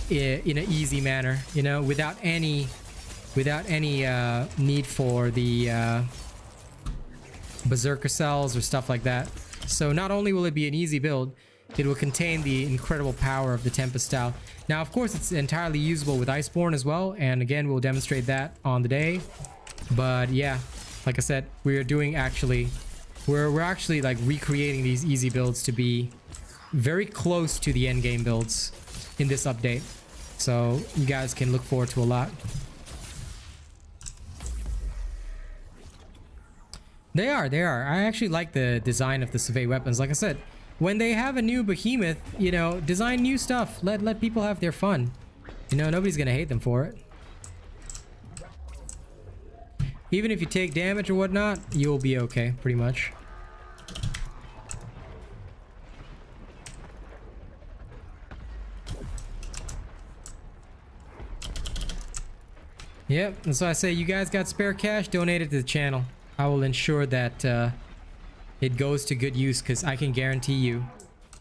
in an easy manner, you know, without any need for the berserker cells or stuff like that. So not only will it be an easy build, it will contain the incredible power of the Tempest style. Now, of course, it's entirely usable with Iceborne as well, and again, we'll demonstrate that on the day. But yeah, like I said, we're actually like recreating these easy builds to be very close to the end game builds in this update. So you guys can look forward to a lot. They are. I actually like the design of the survey weapons. Like I said, when they have a new behemoth, you know, design new stuff. Let people have their fun. You know, nobody's gonna hate them for it. Even if you take damage or whatnot, you'll be okay, pretty much. Yep, and so I say, you guys got spare cash, donate it to the channel. I will ensure that it goes to good use, because I can guarantee you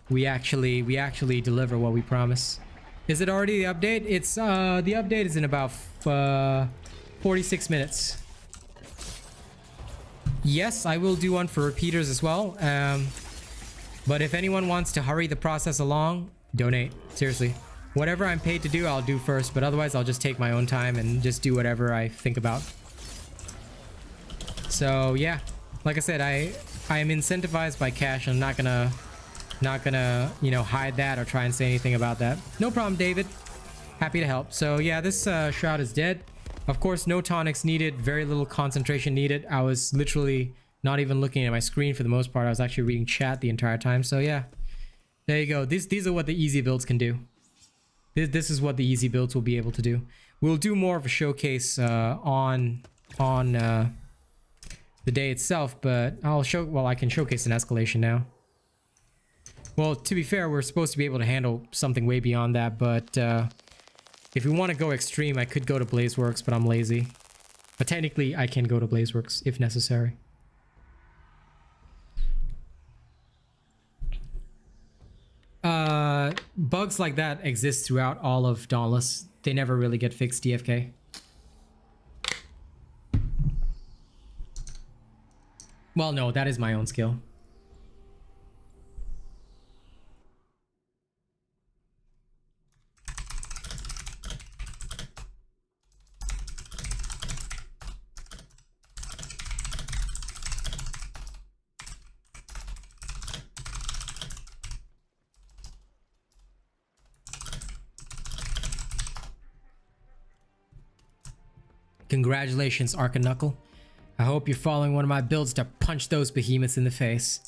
we actually deliver what we promise. Is it already the update? It's the update is in about 46 minutes. Yes, I will do one for repeaters as well. But if anyone wants to hurry the process along, donate. Seriously. Whatever I'm paid to do, I'll do first, but otherwise I'll just take my own time and just do whatever I think about. So yeah, like I said, I am incentivized by cash. I'm not gonna you know, hide that or try and say anything about that. No problem, David. Happy to help. So yeah, this shroud is dead. Of course, no tonics needed, very little concentration needed. I was literally not even looking at my screen for the most part. I was actually reading chat the entire time. So yeah, there you go. These are what the easy builds can do. This is what the easy builds will be able to do. We'll do more of a showcase on the day itself, but I can showcase an escalation now. Well, to be fair, we're supposed to be able to handle something way beyond that, but if we want to go extreme, I could go to Blazeworks, but I'm lazy. But technically, I can go to Blazeworks if necessary. Bugs like that exist throughout all of Dauntless. They never really get fixed, DFK. Well, no, that is my own skill. Congratulations, Arc and Knuckle. I hope you're following one of my builds to punch those behemoths in the face.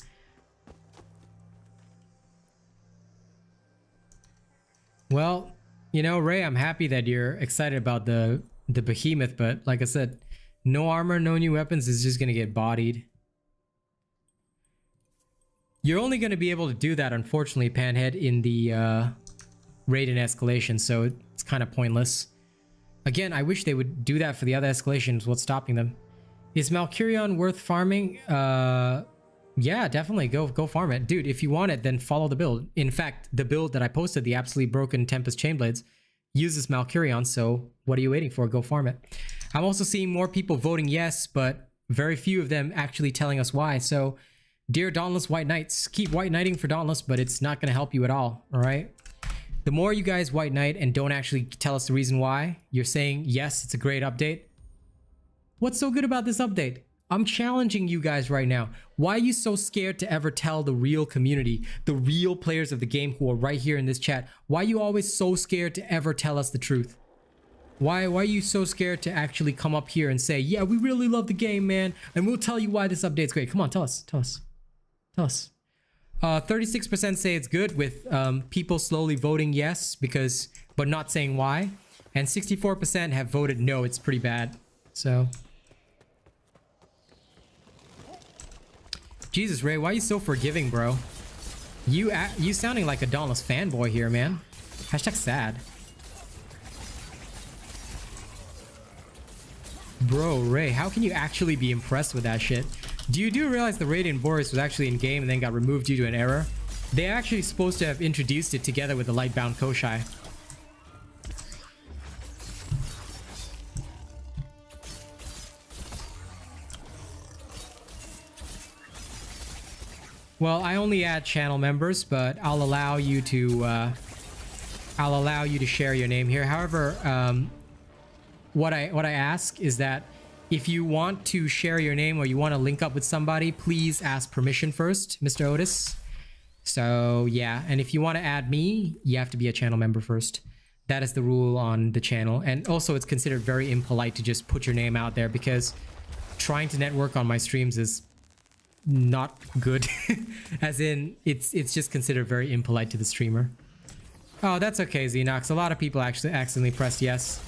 Well, you know, Ray, I'm happy that you're excited about the behemoth, but like I said, no armor, no new weapons is just gonna get bodied. You're only gonna be able to do that, unfortunately, Panhead, in the raid and escalation, so it's kind of pointless. Again, I wish they would do that for the other escalations. What's stopping them? Is Malcurion worth farming? Yeah, definitely go farm it. Dude, if you want it, then follow the build. In fact, the build that I posted, the absolutely broken Tempest Chainblades, uses Malcurion, so what are you waiting for? Go farm it. I'm also seeing more people voting yes, but very few of them actually telling us why. So, dear Dauntless White Knights, keep White Knighting for Dauntless, but it's not going to help you at all right? The more you guys White Knight and don't actually tell us the reason why, you're saying, yes, it's a great update. What's so good about this update? I'm challenging you guys right now. Why are you so scared to ever tell the real community, the real players of the game who are right here in this chat? Why are you always so scared to ever tell us the truth? Why are you so scared to actually come up here and say, yeah, we really love the game, man, and we'll tell you why this update's great. Come on, tell us. 36% say it's good, with people slowly voting yes but not saying why, and 64% have voted no, it's pretty bad. So Jesus, Ray, why are you so forgiving, bro? You sounding like a Dauntless fanboy here, man. Hashtag sad. Bro, Ray, how can you actually be impressed with that shit? Do you realize the Radiant Boreas was actually in game and then got removed due to an error? They're actually supposed to have introduced it together with the Lightbound Koshai. Well, I only add channel members, but I'll allow you to share your name here. However, what I ask is that if you want to share your name or you want to link up with somebody, please ask permission first, Mr. Otis. So yeah, and if you want to add me, you have to be a channel member first. That is the rule on the channel. And also it's considered very impolite to just put your name out there, because trying to network on my streams is not good. As in, it's just considered very impolite to the streamer. Oh, that's okay, Xenox. A lot of people actually accidentally pressed yes.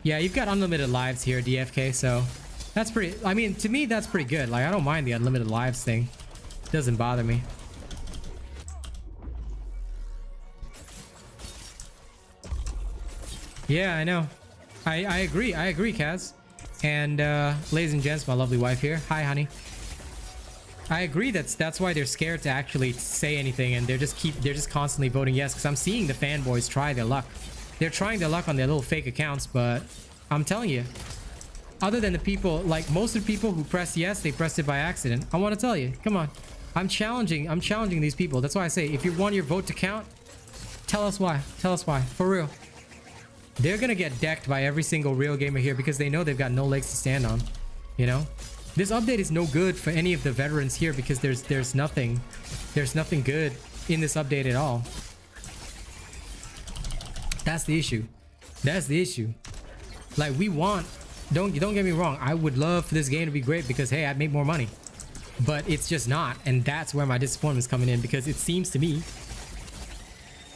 Yeah, you've got unlimited lives here, DFK, so that's pretty... I mean, to me, that's pretty good. Like, I don't mind the unlimited lives thing. It doesn't bother me. Yeah, I know. I agree. I agree, Kaz. And, ladies and gents, my lovely wife here. Hi, honey. I agree. That's why they're scared to actually say anything, and they're just constantly voting yes, because I'm seeing the fanboys try their luck. They're trying their luck on their little fake accounts, but I'm telling you, other than the people, like most of the people who press yes, they pressed it by accident. I want to tell you, come on. I'm challenging these people. That's why I say, if you want your vote to count, tell us why. Tell us why. For real. They're going to get decked by every single real gamer here because they know they've got no legs to stand on. You know? This update is no good for any of the veterans here because there's nothing good in this update at all. That's the issue. That's the issue. Like, we want... Don't get me wrong. I would love for this game to be great because, hey, I'd make more money. But it's just not. And that's where my disappointment is coming in, because it seems to me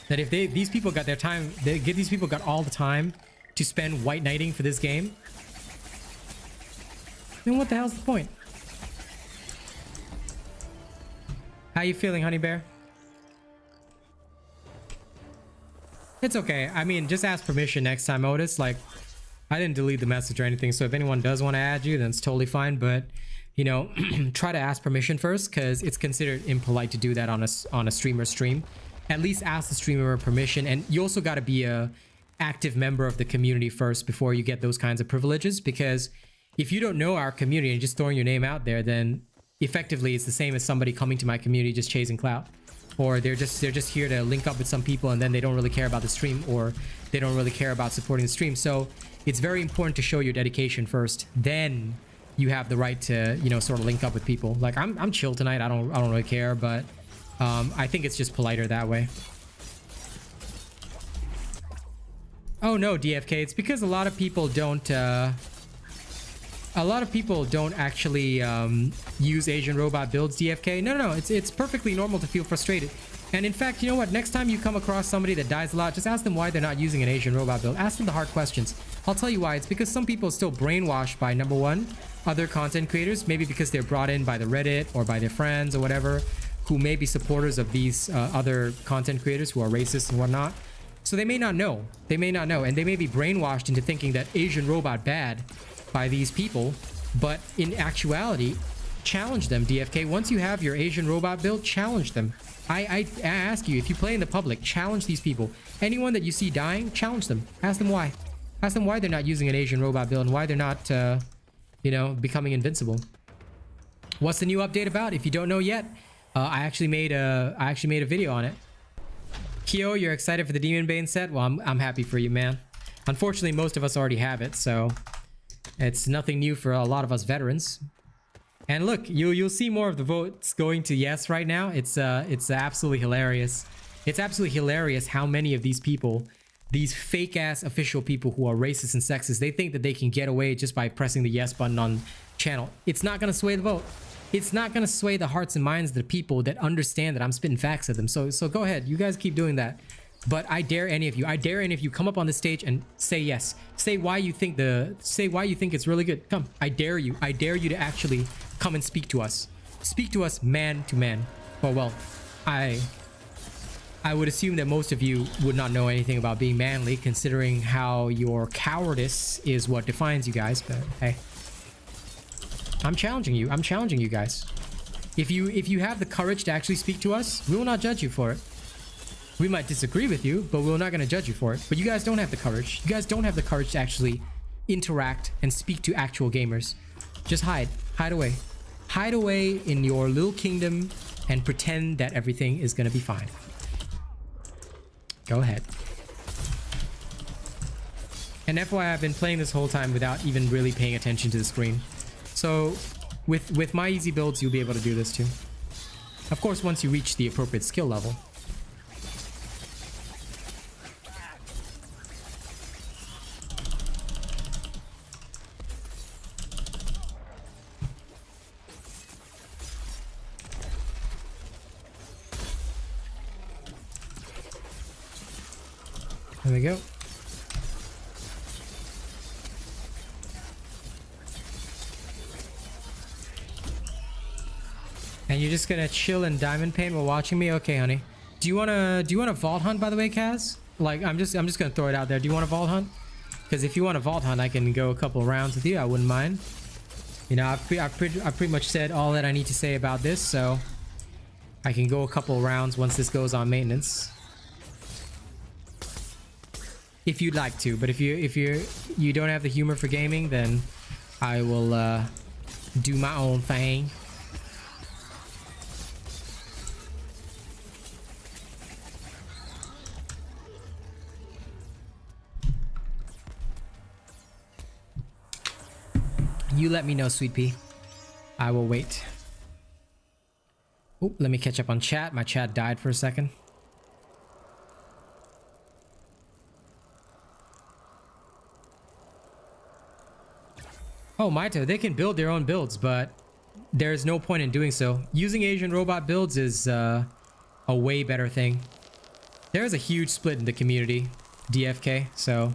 that if these people got their time... These people got all the time to spend white knighting for this game, then what the hell's the point? How you feeling, honey bear? It's okay. I mean, just ask permission next time, Otis. Like, I didn't delete the message or anything, so if anyone does want to add you, then it's totally fine. But, you know, try to ask permission first, because it's considered impolite to do that on a streamer stream. At least ask the streamer permission, and you also got to be a active member of the community first before you get those kinds of privileges, because if you don't know our community and just throwing your name out there, then effectively it's the same as somebody coming to my community just chasing clout. Or they're just here to link up with some people, and then they don't really care about the stream, or they don't really care about supporting the stream. So it's very important to show your dedication first. Then you have the right to, you know, sort of link up with people. Like, I'm chill tonight. I don't really care, but I think it's just politer that way. Oh no, DFK, it's because a lot of people don't actually use Asian robot builds, DFK. No, it's perfectly normal to feel frustrated. And in fact, you know what? Next time you come across somebody that dies a lot, just ask them why they're not using an Asian robot build. Ask them the hard questions. I'll tell you why. It's because some people are still brainwashed by, number one, other content creators, maybe because they're brought in by the Reddit or by their friends or whatever, who may be supporters of these other content creators who are racist and whatnot. So they may not know. They may not know. And they may be brainwashed into thinking that Asian robot bad by these people. But in actuality, challenge them, DFK. Once you have your Asian robot build, challenge them. I ask you, if you play in the public, challenge these people. Anyone that you see dying, challenge them. Ask them why. Ask them why they're not using an Asian robot build and why they're not, you know, becoming invincible. What's the new update about? If you don't know yet, I actually made a video on it. Kyo, you're excited for the Demon Bane set? Well, I'm happy for you, man. Unfortunately, most of us already have it, so it's nothing new for a lot of us veterans. And look, you'll see more of the votes going to yes right now. It's absolutely hilarious. It's absolutely hilarious how many of these people, these fake ass official people who are racist and sexist, they think that they can get away just by pressing the yes button on channel. It's not gonna sway the vote. It's not gonna sway the hearts and minds of the people that understand that I'm spitting facts at them. So go ahead, you guys keep doing that. But I dare any of you, come up on the stage and say yes. Say why you think it's really good. Come, I dare you to actually come and speak to us. Speak to us man to man. Well, I would assume that most of you would not know anything about being manly, considering how your cowardice is what defines you guys, but hey. I'm challenging you. I'm challenging you guys. If you have the courage to actually speak to us, we will not judge you for it. We might disagree with you, but we're not going to judge you for it. But you guys don't have the courage. You guys don't have the courage to actually interact and speak to actual gamers. Just hide away. Hide away in your little kingdom and pretend that everything is gonna be fine. Go ahead. And FYI, I've been playing this whole time without even really paying attention to the screen. So with my easy builds, you'll be able to do this too. Of course, once you reach the appropriate skill level. There we go. And you're just gonna chill in diamond paint while watching me? Okay, honey. Do you wanna vault hunt, by the way, Kaz? Like, I'm just gonna throw it out there. Do you want to vault hunt? Because if you want to vault hunt, I can go a couple of rounds with you. I wouldn't mind. You know, I've pretty much said all that I need to say about this, so I can go a couple of rounds once this goes on maintenance. If you'd like to, but if you don't have the humor for gaming, then I will do my own thing. You let me know, sweet pea. I will wait. Oh, let me catch up on chat. My chat died for a second. Oh, Maito, they can build their own builds, but there's no point in doing so. Using Asian robot builds is a way better thing. There's a huge split in the community, DFK, so...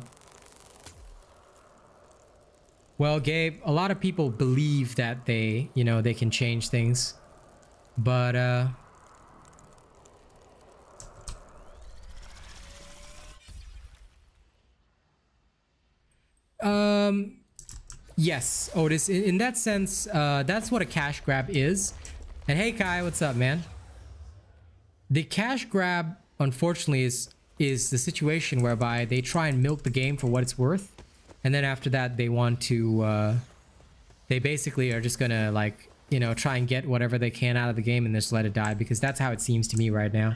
Well, Gabe, a lot of people believe that they, you know, they can change things, but yes, Otis, in that sense, that's what a cash grab is. And hey, Kai, what's up, man? The cash grab, unfortunately, is the situation whereby they try and milk the game for what it's worth. And then after that, they want to, they basically are just gonna, like, you know, try and get whatever they can out of the game and just let it die, because that's how it seems to me right now.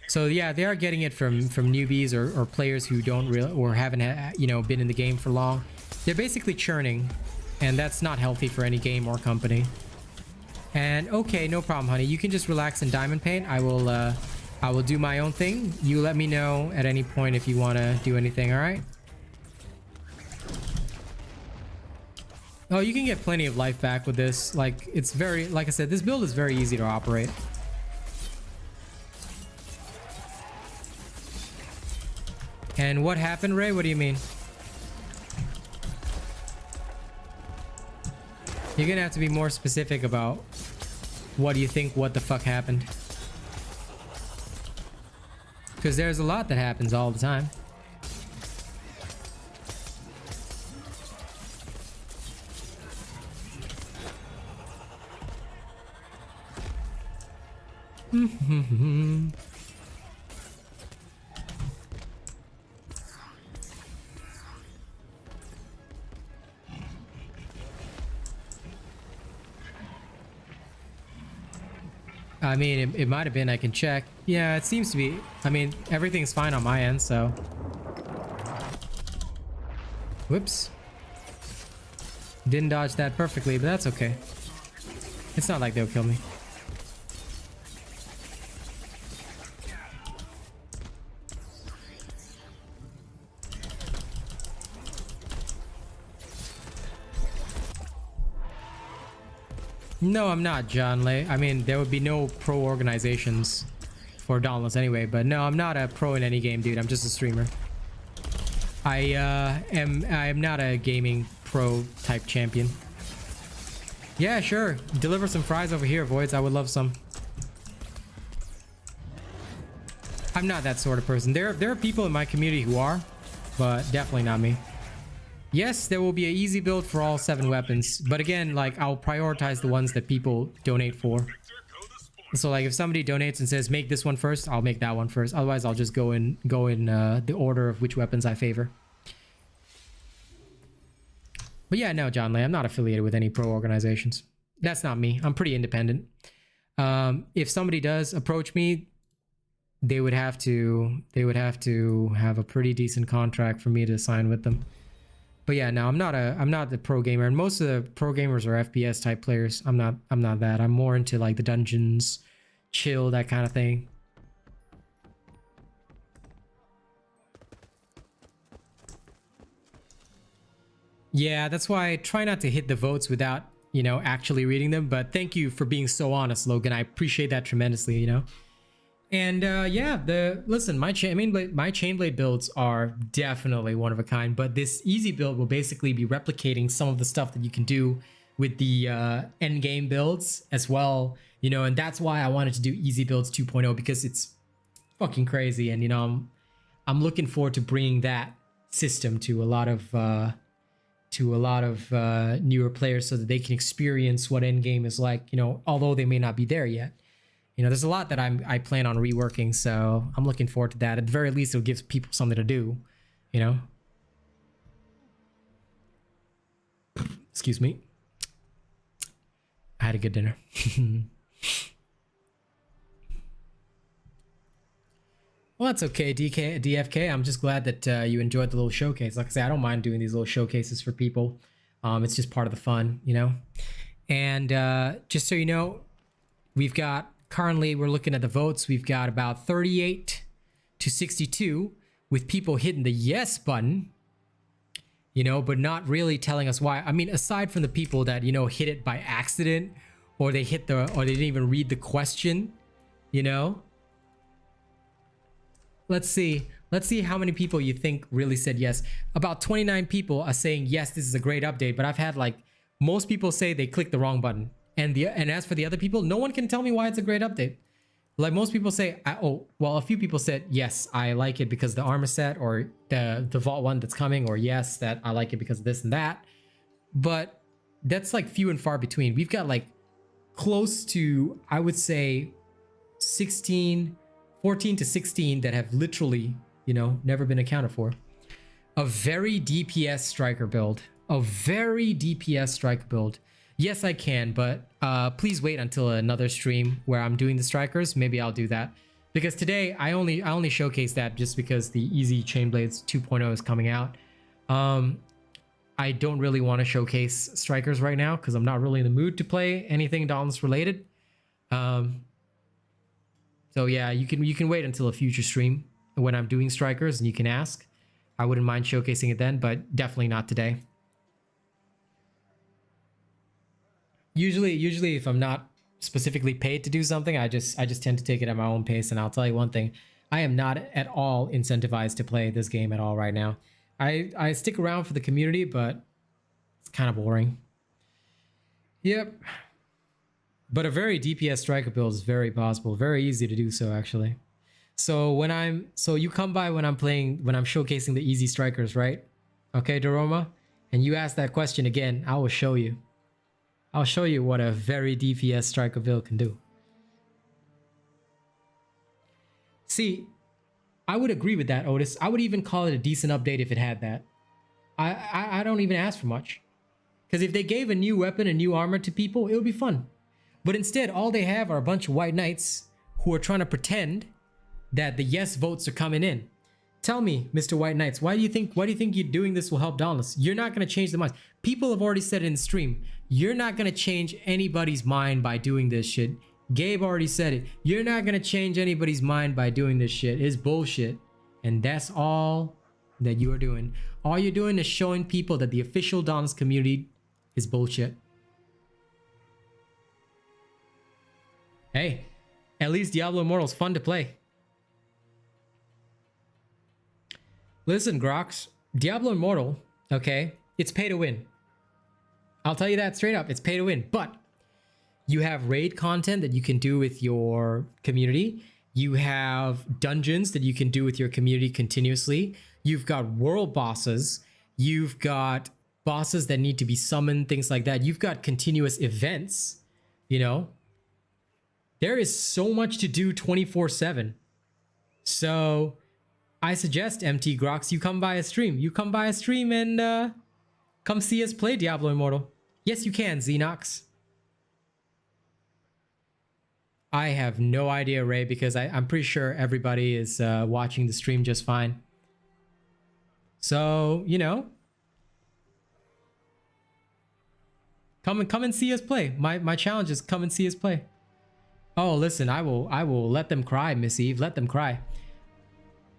So yeah, they are getting it from newbies or players who don't really, or haven't, you know, been in the game for long. They're basically churning, and that's not healthy for any game or company. And okay, no problem, honey. You can just relax in diamond paint. I will do my own thing. You let me know at any point if you want to do anything, all right? Oh, you can get plenty of life back with this. Like, it's very, like I said, this build is very easy to operate. And what happened, Ray? What do you mean? You're gonna have to be more specific about what do you think, what the fuck happened. Because there's a lot that happens all the time. I mean, it might have been. I can check. Yeah, it seems to be. I mean, everything's fine on my end, so. Whoops. Didn't dodge that perfectly, but that's okay. It's not like they'll kill me. No, I'm not, John Lay. I mean, there would be no pro organizations for Dauntless anyway, but no, I'm not a pro in any game, dude. I'm just a streamer. I am not a gaming pro type champion. Yeah, sure. Deliver some fries over here, Voids. I would love some. I'm not that sort of person. There are people in my community who are, but definitely not me. Yes, there will be an easy build for all 7 weapons, but again, like, I'll prioritize the ones that people donate for. So like if somebody donates and says make this one first, I'll make that one first. Otherwise, I'll just go in the order of which weapons I favor. But yeah, no, John Lay, I'm not affiliated with any pro organizations. That's not me. I'm pretty independent. If somebody does approach me, they would have to have a pretty decent contract for me to sign with them. But yeah, no, I'm not the pro gamer, and most of the pro gamers are FPS type players. I'm not that. I'm more into like the dungeons, chill, that kind of thing. Yeah, that's why I try not to hit the votes without, you know, actually reading them. But thank you for being so honest, Logan. I appreciate that tremendously, you know. And yeah, listen, my chainblade builds are definitely one of a kind, but this easy build will basically be replicating some of the stuff that you can do with the end game builds as well, you know. And that's why I wanted to do easy builds 2.0, because it's fucking crazy. And you know, I'm looking forward to bringing that system to a lot of newer players, so that they can experience what endgame is like, you know, although they may not be there yet. You know, there's a lot that I plan on reworking, so I'm looking forward to that. At the very least, it'll give people something to do, you know. Excuse me. I had a good dinner. Well, that's okay, DFK. I'm just glad that you enjoyed the little showcase. Like I say, I don't mind doing these little showcases for people. It's just part of the fun, you know. And just so you know, we've got, currently we're looking at the votes. We've got about 38 to 62 with people hitting the yes button, you know, but not really telling us why. I mean, aside from the people that, you know, hit it by accident, or they didn't even read the question, you know. Let's see how many people you think really said yes. About 29 people are saying yes, this is a great update, but I've had like most people say they clicked the wrong button. And as for the other people, no one can tell me why it's a great update. Like most people say, a few people said yes, I like it because the armor set, or the vault one that's coming, or yes, that I like it because of this and that. But that's like few and far between. We've got like close to, I would say, 14 to 16 that have literally, you know, never been accounted for. A very DPS striker build. A very DPS striker build. Yes, I can, but please wait until another stream where I'm doing the strikers. Maybe I'll do that, because today I only showcase that just because the Easy Chainblades 2.0 is coming out. I don't really want to showcase strikers right now because I'm not really in the mood to play anything Dauntless related. So yeah, you can wait until a future stream when I'm doing strikers, and you can ask. I wouldn't mind showcasing it then, but definitely not today. Usually if I'm not specifically paid to do something, I just tend to take it at my own pace. And I'll tell you one thing, I am not at all incentivized to play this game at all right now. I stick around for the community, but it's kind of boring. Yep. But a very DPS striker build is very possible, very easy to do so actually. So you come by when I'm showcasing the easy strikers, right? Okay, Doroma, and you ask that question again, I will show you. I'll show you what a very DPS striker build can do. See, I would agree with that, Otis. I would even call it a decent update if it had that. I don't even ask for much. Because if they gave a new weapon and new armor to people, it would be fun. But instead, all they have are a bunch of white knights who are trying to pretend that the yes votes are coming in. Tell me, Mr. White Knights, why do you think you doing this will help Dauntless? You're not going to change the minds. People have already said it in the stream. You're not going to change anybody's mind by doing this shit. Gabe already said it. You're not going to change anybody's mind by doing this shit. It's bullshit. And that's all that you are doing. All you're doing is showing people that the official Dauntless community is bullshit. Hey, at least Diablo Immortal's fun to play. Listen, Grox, Diablo Immortal, okay, it's pay to win. I'll tell you that straight up, it's pay to win. But you have raid content that you can do with your community. You have dungeons that you can do with your community continuously. You've got world bosses. You've got bosses that need to be summoned, things like that. You've got continuous events, you know. There is so much to do 24/7. So I suggest, MT Grox, you come by a stream. You come by a stream and Come see us play Diablo Immortal. Yes, you can, Xenox. I have no idea, Ray, because I'm pretty sure everybody is watching the stream just fine. So, you know, come and see us play. My challenge is come and see us play. Oh, listen, I will let them cry, Miss Eve. Let them cry.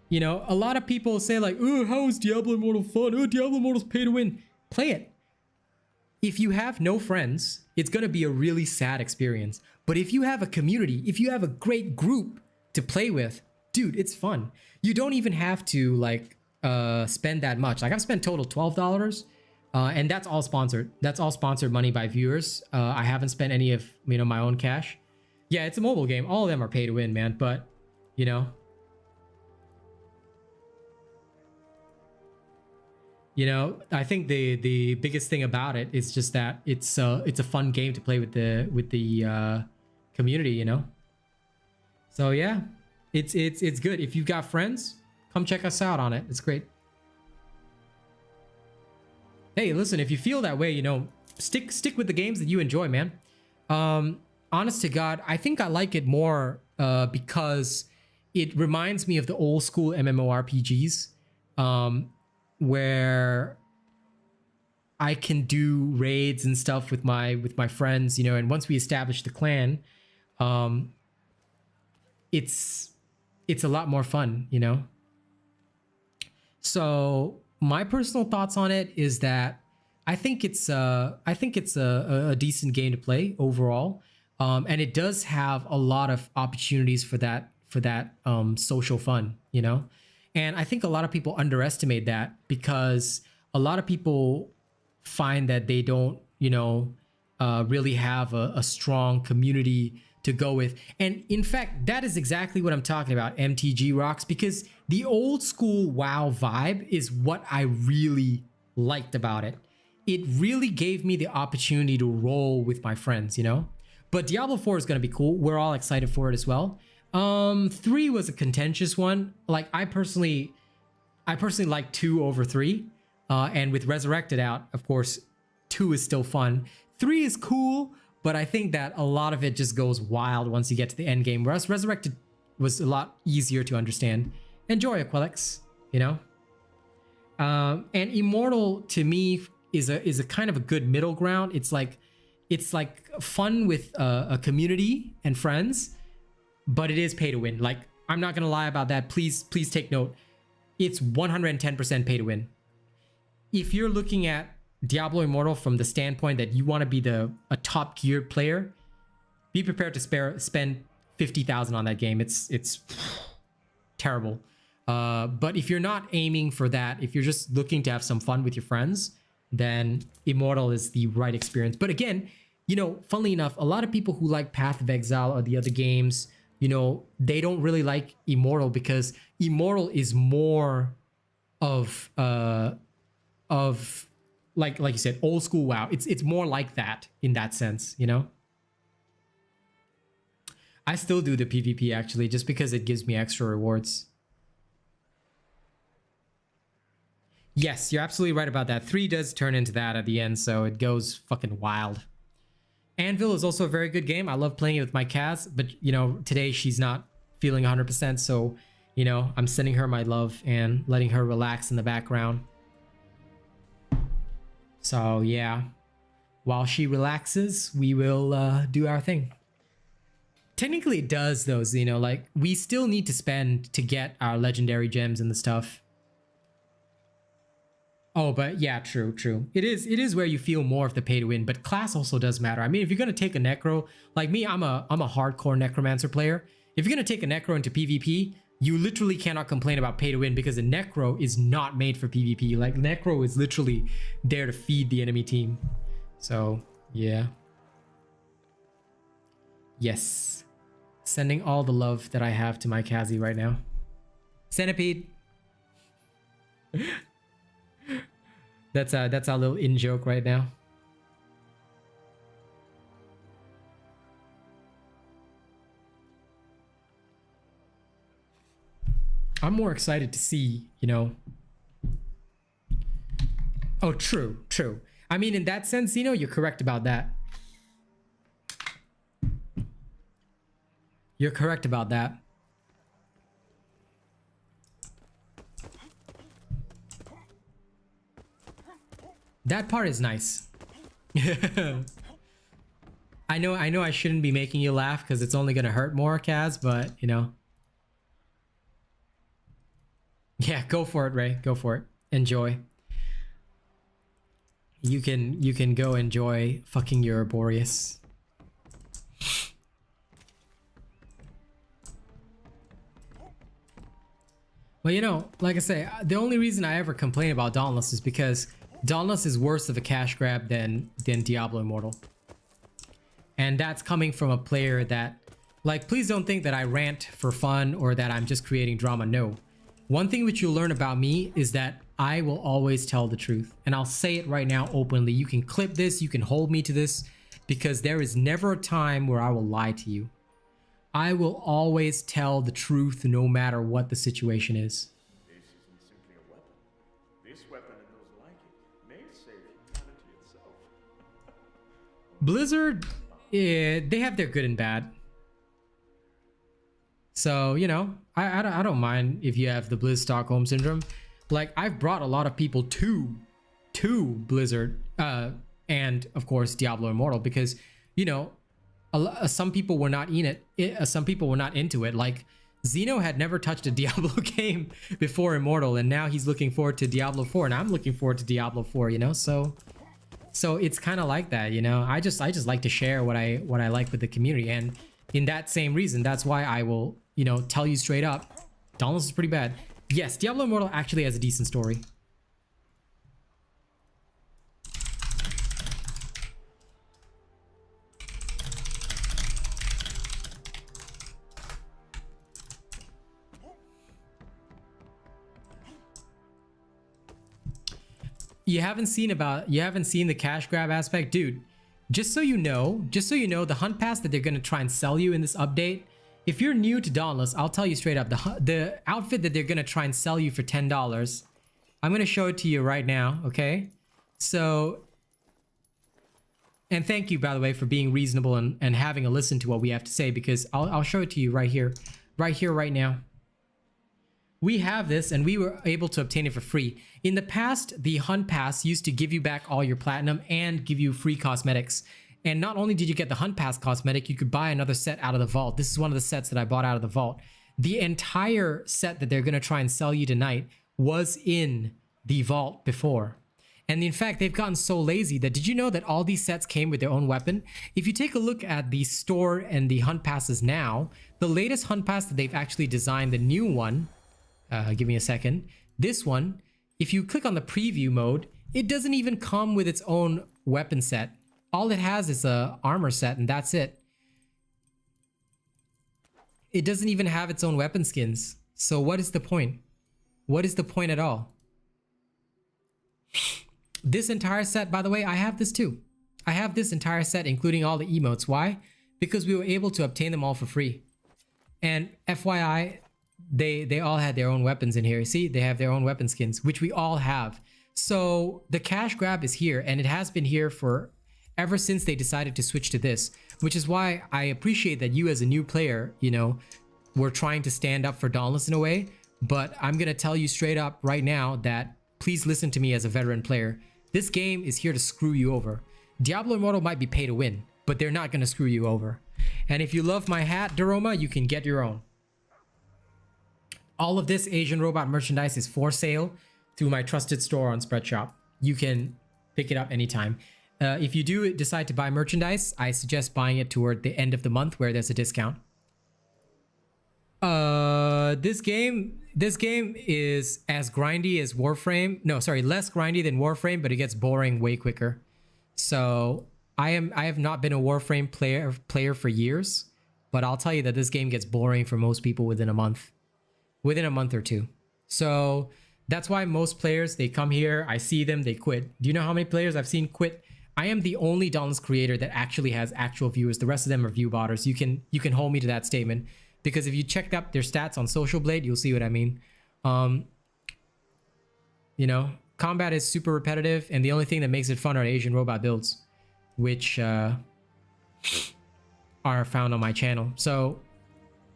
You know, a lot of people say like, "Oh, how is Diablo Immortal fun? Oh, Diablo Immortal's pay to win." Play it. If you have no friends, it's going to be a really sad experience. But if you have a community, if you have a great group to play with, dude, it's fun. You don't even have to like spend that much. Like I've spent total $12, and that's all sponsored. That's all sponsored money by viewers. I haven't spent any of, you know, my own cash. Yeah, it's a mobile game. All of them are pay to win, man. But, you know, I think the biggest thing about it is just that it's a fun game to play with the community, you know. So yeah, it's good. If you've got friends, come check us out on it. It's great. Hey, listen, if you feel that way, you know, stick with the games that you enjoy, man. Honest to God, I think I like it more because it reminds me of the old school MMORPGs. Where I can do raids and stuff with my friends, you know, and once we establish the clan, it's a lot more fun, you know. So my personal thoughts on it is that I think it's a decent game to play overall, and it does have a lot of opportunities for that social fun, you know. And I think a lot of people underestimate that because a lot of people find that they don't, you know, really have a strong community to go with. And in fact, that is exactly what I'm talking about, MTG Rocks, because the old school WoW vibe is what I really liked about it. It really gave me the opportunity to roll with my friends, you know. But Diablo 4 is going to be cool. We're all excited for it as well. 3 was a contentious one. Like I personally like 2 over 3. And with Resurrected out, of course, 2 is still fun. 3 is cool, but I think that a lot of it just goes wild once you get to the end game. Whereas Resurrected was a lot easier to understand. Enjoy Aquelix, you know? And Immortal to me is a kind of a good middle ground. It's like fun with a community and friends, but it is pay to win. Like, I'm not gonna lie about that. Please take note. It's 110% pay to win. If you're looking at Diablo Immortal from the standpoint that you want to be a top geared player, be prepared to spend 50,000 on that game. It's terrible. But if you're not aiming for that, if you're just looking to have some fun with your friends, then Immortal is the right experience. But again, you know, funnily enough, a lot of people who like Path of Exile or the other games, you know, they don't really like Immortal because Immortal is more of like you said, old school WoW. It's more like that in that sense, you know. I still do the PvP actually, just because it gives me extra rewards. Yes, you're absolutely right about that. 3 does turn into that at the end, so it goes fucking wild. Anvil is also a very good game. I love playing it with my Kaz, but you know, today she's not feeling 100%, so you know, I'm sending her my love and letting her relax in the background. So yeah, while she relaxes, we will do our thing. Technically it does those, you know, like we still need to spend to get our legendary gems and the stuff. Oh, but yeah, true. It is where you feel more of the pay to win, but class also does matter. I mean, if you're gonna take a necro, like me, I'm a hardcore necromancer player. If you're gonna take a necro into PvP, you literally cannot complain about pay to win because a necro is not made for PvP. Like necro is literally there to feed the enemy team. So yeah. Yes. Sending all the love that I have to my Kazi right now. Centipede. That's our little in joke right now. I'm more excited to see, you know, Oh, true, true. I mean, in that sense, you know, you're correct about that. You're correct about that. That part is nice. I know I shouldn't be making you laugh because it's only gonna hurt more, Kaz, but you know. Yeah, go for it, Ray. Go for it. Enjoy. You can go enjoy fucking Ouroboros. Well, you know, like I say, the only reason I ever complain about Dauntless is because Dauntless is worse of a cash grab than Diablo Immortal. And that's coming from a player that, like, please don't think that I rant for fun or that I'm just creating drama. No. One thing which you'll learn about me is that I will always tell the truth. And I'll say it right now openly. You can clip this, you can hold me to this, because there is never a time where I will lie to you. I will always tell the truth no matter what the situation is. This isn't simply a weapon. This weapon and those like it may save humanity itself. Blizzard, they have their good and bad. So, you know, I don't mind if you have the Blizz Stockholm Syndrome. Like, I've brought a lot of people to Blizzard and, of course, Diablo Immortal because, you know, some people were not in it. Some people were not into it. Like, Zeno had never touched a Diablo game before Immortal, and now he's looking forward to Diablo 4, and I'm looking forward to Diablo 4, you know? So it's kind of like that, you know? I just like to share what I like with the community, and in that same reason, that's why I will, you know, tell you straight up, Dauntless is pretty bad. Yes, Diablo Immortal actually has a decent story. You haven't seen the cash grab aspect, dude. Just so you know, the hunt pass that they're gonna try and sell you in this update, if you're new to Dauntless, I'll tell you straight up, the outfit that they're gonna try and sell you for $10, I'm gonna show it to you right now, okay? So, and thank you, by the way, for being reasonable and having a listen to what we have to say, because I'll show it to you right here, right now. We have this, and we were able to obtain it for free. In the past, the Hunt Pass used to give you back all your platinum and give you free cosmetics. And not only did you get the Hunt Pass cosmetic, you could buy another set out of the vault. This is one of the sets that I bought out of the vault. The entire set that they're going to try and sell you tonight was in the vault before. And in fact, they've gotten so lazy that, did you know that all these sets came with their own weapon? If you take a look at the store and the Hunt Passes now, the latest Hunt Pass that they've actually designed, the new one, give me a second. This one, if you click on the preview mode, it doesn't even come with its own weapon set. All it has is a armor set, and that's it. It doesn't even have its own weapon skins. So what is the point? What is the point at all? This entire set, by the way, I have this too. I have this entire set, including all the emotes. Why? Because we were able to obtain them all for free. And FYI, they all had their own weapons in here. You see, they have their own weapon skins, which we all have. So the cash grab is here, and it has been here for ever since they decided to switch to this, which is why I appreciate that you as a new player, you know, were trying to stand up for Dauntless in a way. But I'm gonna tell you straight up right now that please listen to me as a veteran player. This game is here to screw you over. Diablo Immortal might be pay to win, but they're not gonna screw you over. And if you love my hat, Daroma, you can get your own. All of this Asian Robot merchandise is for sale through my trusted store on Spreadshop. You can pick it up anytime. If you do decide to buy merchandise, I suggest buying it toward the end of the month where there's a discount. This game is as grindy as Warframe. No, sorry, less grindy than Warframe, but it gets boring way quicker. So I have not been a Warframe player for years, but I'll tell you that this game gets boring for most people within a month or two. So that's why most players, they come here, I see them, they quit. Do you know how many players I've seen quit? I am the only Dauntless creator that actually has actual viewers. The rest of them are view botters. You can hold me to that statement, because if you checked up their stats on Social Blade, you'll see what I mean. You know, combat is super repetitive, and the only thing that makes it fun are Asian robot builds, which are found on my channel. So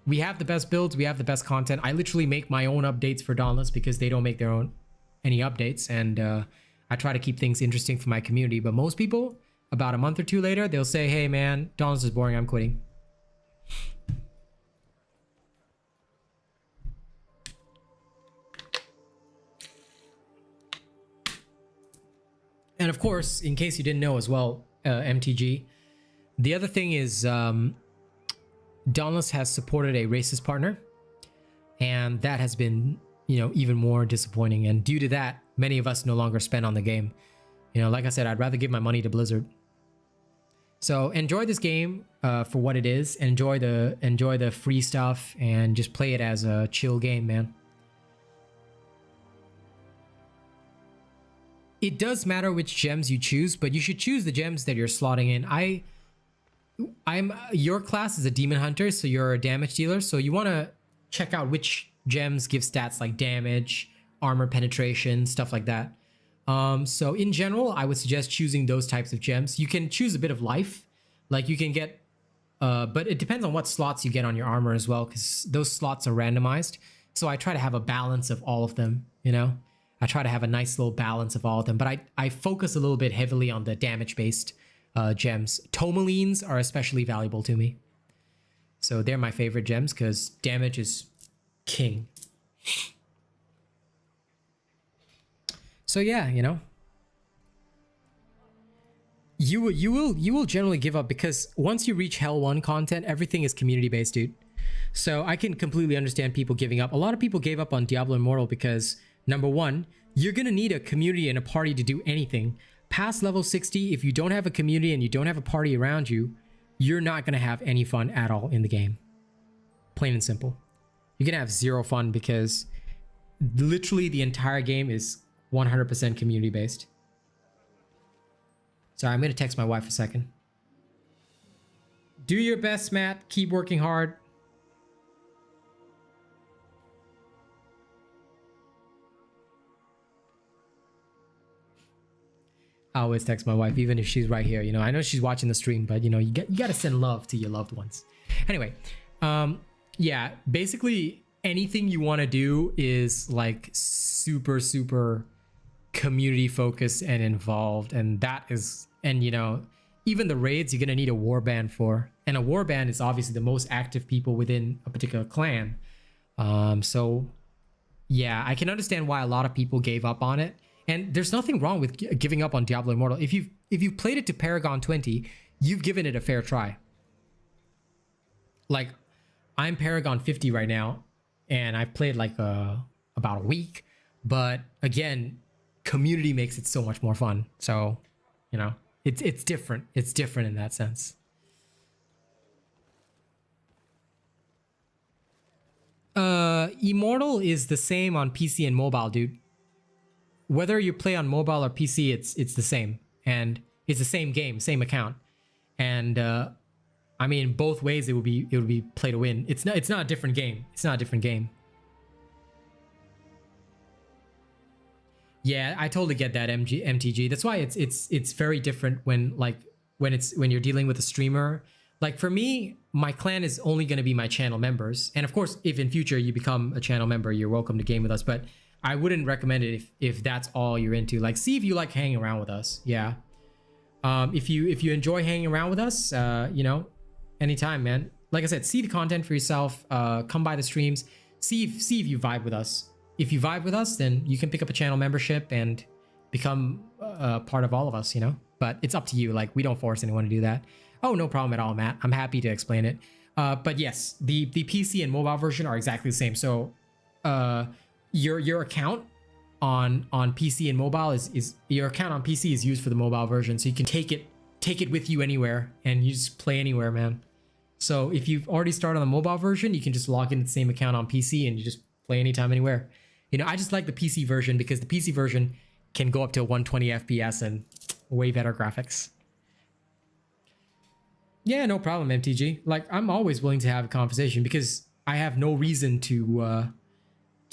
we have the best builds, we have the best content. I literally make my own updates for Dauntless because they don't make their own any updates, and I try to keep things interesting for my community. But most people, about a month or two later, they'll say, hey man, Dauntless is boring, I'm quitting. And of course, in case you didn't know as well, MTG, the other thing is Dauntless has supported a racist partner, and that has been, you know, even more disappointing. And due to that, many of us no longer spend on the game. You know, like I said, I'd rather give my money to Blizzard. So enjoy this game for what it is. Enjoy the free stuff and just play it as a chill game, man. It does matter which gems you choose, but you should choose the gems that you're slotting in. Your class is a demon hunter, so you're a damage dealer. So you want to check out which gems give stats like damage, armor penetration, stuff like that. So in general, I would suggest choosing those types of gems. You can choose a bit of life, like you can get, but it depends on what slots you get on your armor as well, because those slots are randomized. So I try to have a balance of all of them, you know? I try to have a nice little balance of all of them, but I focus a little bit heavily on the damage-based gems. Tourmalines are especially valuable to me. So they're my favorite gems because damage is king. So yeah, you know, you will generally give up because once you reach Hell 1 content, everything is community-based, dude. So I can completely understand people giving up. A lot of people gave up on Diablo Immortal because number one, you're gonna need a community and a party to do anything. Past level 60, if you don't have a community and you don't have a party around you, you're not gonna have any fun at all in the game. Plain and simple. You're gonna have zero fun because literally the entire game is 100% community based. Sorry, I'm gonna text my wife a second. Do your best, Matt. Keep working hard. I always text my wife, even if she's right here. You know, I know she's watching the stream, but you know, you gotta send love to your loved ones. Anyway, yeah, basically anything you want to do is like super community focused and involved, and that is, and you know, even the raids you're gonna need a warband for, and a warband is obviously the most active people within a particular clan. So yeah, I can understand why a lot of people gave up on it. And there's nothing wrong with giving up on Diablo Immortal. If you've played it to Paragon 20, you've given it a fair try. Like, I'm Paragon 50 right now, and I've played like about a week. But again, community makes it so much more fun. So, you know, it's different. It's different in that sense. Immortal is the same on PC and mobile, dude. Whether you play on mobile or PC, it's the same, and it's the same game, same account, and I mean, both ways it would be play to win. It's not a different game. It's not a different game. Yeah, I totally get that, MTG. That's why it's very different when you're dealing with a streamer. Like for me, my clan is only going to be my channel members, and of course, if in future you become a channel member, you're welcome to game with us, but I wouldn't recommend it if that's all you're into. Like, see if you like hanging around with us. Yeah. If you enjoy hanging around with us, you know, anytime, man. Like I said, see the content for yourself. Come by the streams. See if you vibe with us. If you vibe with us, then you can pick up a channel membership and become part of all of us, you know. But it's up to you. Like, we don't force anyone to do that. Oh, no problem at all, Matt. I'm happy to explain it. But yes, the PC and mobile version are exactly the same. So, your account on PC and mobile is your account on PC is used for the mobile version, so you can take it with you anywhere and you just play anywhere, man. So if you've already started on the mobile version, you can just log in the same account on PC and you just play anytime, anywhere. You know, I just like the PC version because the PC version can go up to 120 FPS and way better graphics. Yeah, no problem, MTG. Like, I'm always willing to have a conversation because I have no reason to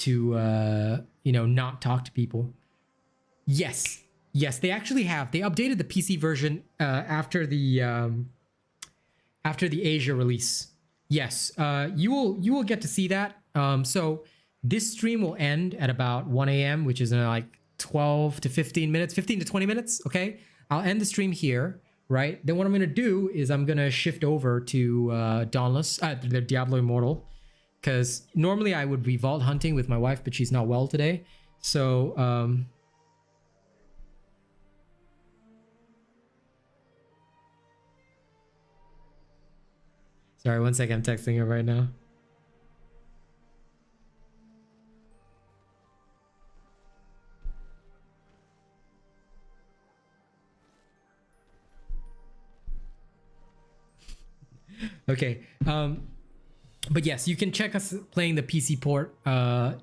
you know, not talk to people. Yes. Yes, they actually have. They updated the PC version after the Asia release. Yes, you will get to see that. So this stream will end at about 1 a.m., which is in like 12 to 15 minutes, 15 to 20 minutes. Okay, I'll end the stream here. Right. Then what I'm gonna do is I'm gonna shift over to Dauntless, the Diablo Immortal, because normally I would be vault hunting with my wife, but she's not well today. So sorry, one second, I'm texting her right now. Okay. But yes, you can check us playing the PC port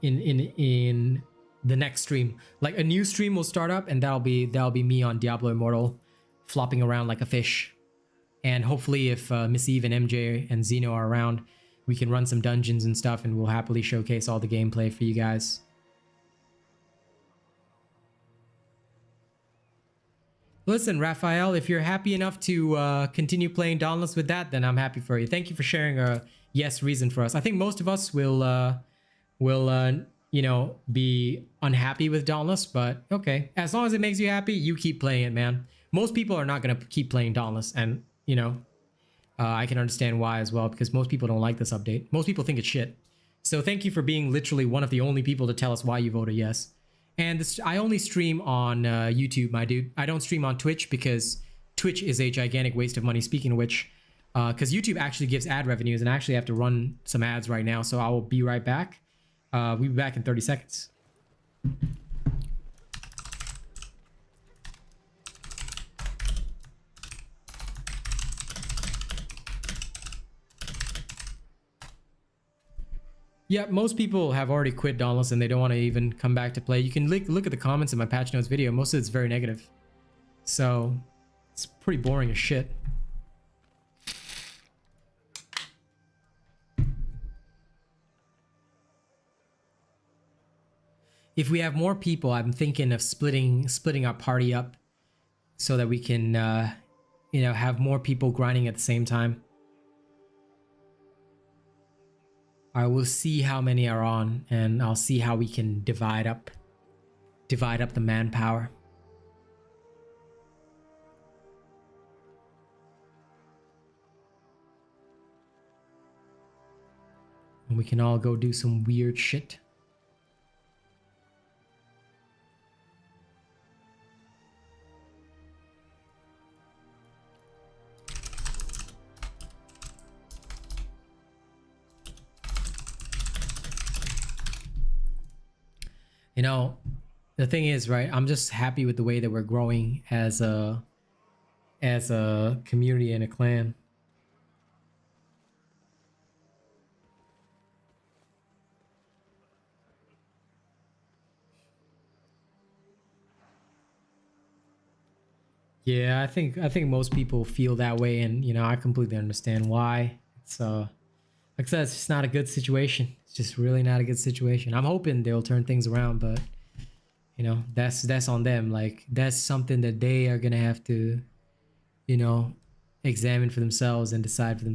in the next stream. Like a new stream will start up, and that'll be me on Diablo Immortal, flopping around like a fish. And hopefully, if Miss Eve and MJ and Zeno are around, we can run some dungeons and stuff, and we'll happily showcase all the gameplay for you guys. Listen, Raphael, if you're happy enough to continue playing Dauntless with that, then I'm happy for you. Thank you for sharing a yes reason for us. I think most of us will you know, be unhappy with Dauntless, but okay. As long as it makes you happy, you keep playing it, man. Most people are not going to keep playing Dauntless, and, you know, I can understand why as well, because most people don't like this update. Most people think it's shit. So thank you for being literally one of the only people to tell us why you voted yes. And this, I only stream on YouTube, my dude. I don't stream on Twitch because Twitch is a gigantic waste of money. Speaking of which, because YouTube actually gives ad revenues, and I actually have to run some ads right now, so I will be right back. We'll be back in 30 seconds. Yeah, most people have already quit Dauntless and they don't want to even come back to play. You can look at the comments in my patch notes video. Most of it's very negative. So it's pretty boring as shit. If we have more people, I'm thinking of splitting our party up so that we can, you know, have more people grinding at the same time. I will see how many are on, and I'll see how we can divide up the manpower. And we can all go do some weird shit. You know, the thing is, right, I'm just happy with the way that we're growing as a community and a clan. Yeah, I think most people feel that way, and you know, I completely understand why. It's like I said, it's just not a good situation. It's just really not a good situation. I'm hoping they'll turn things around, but you know, that's on them. Like, that's something that they are gonna have to, you know, examine for themselves and decide for themselves.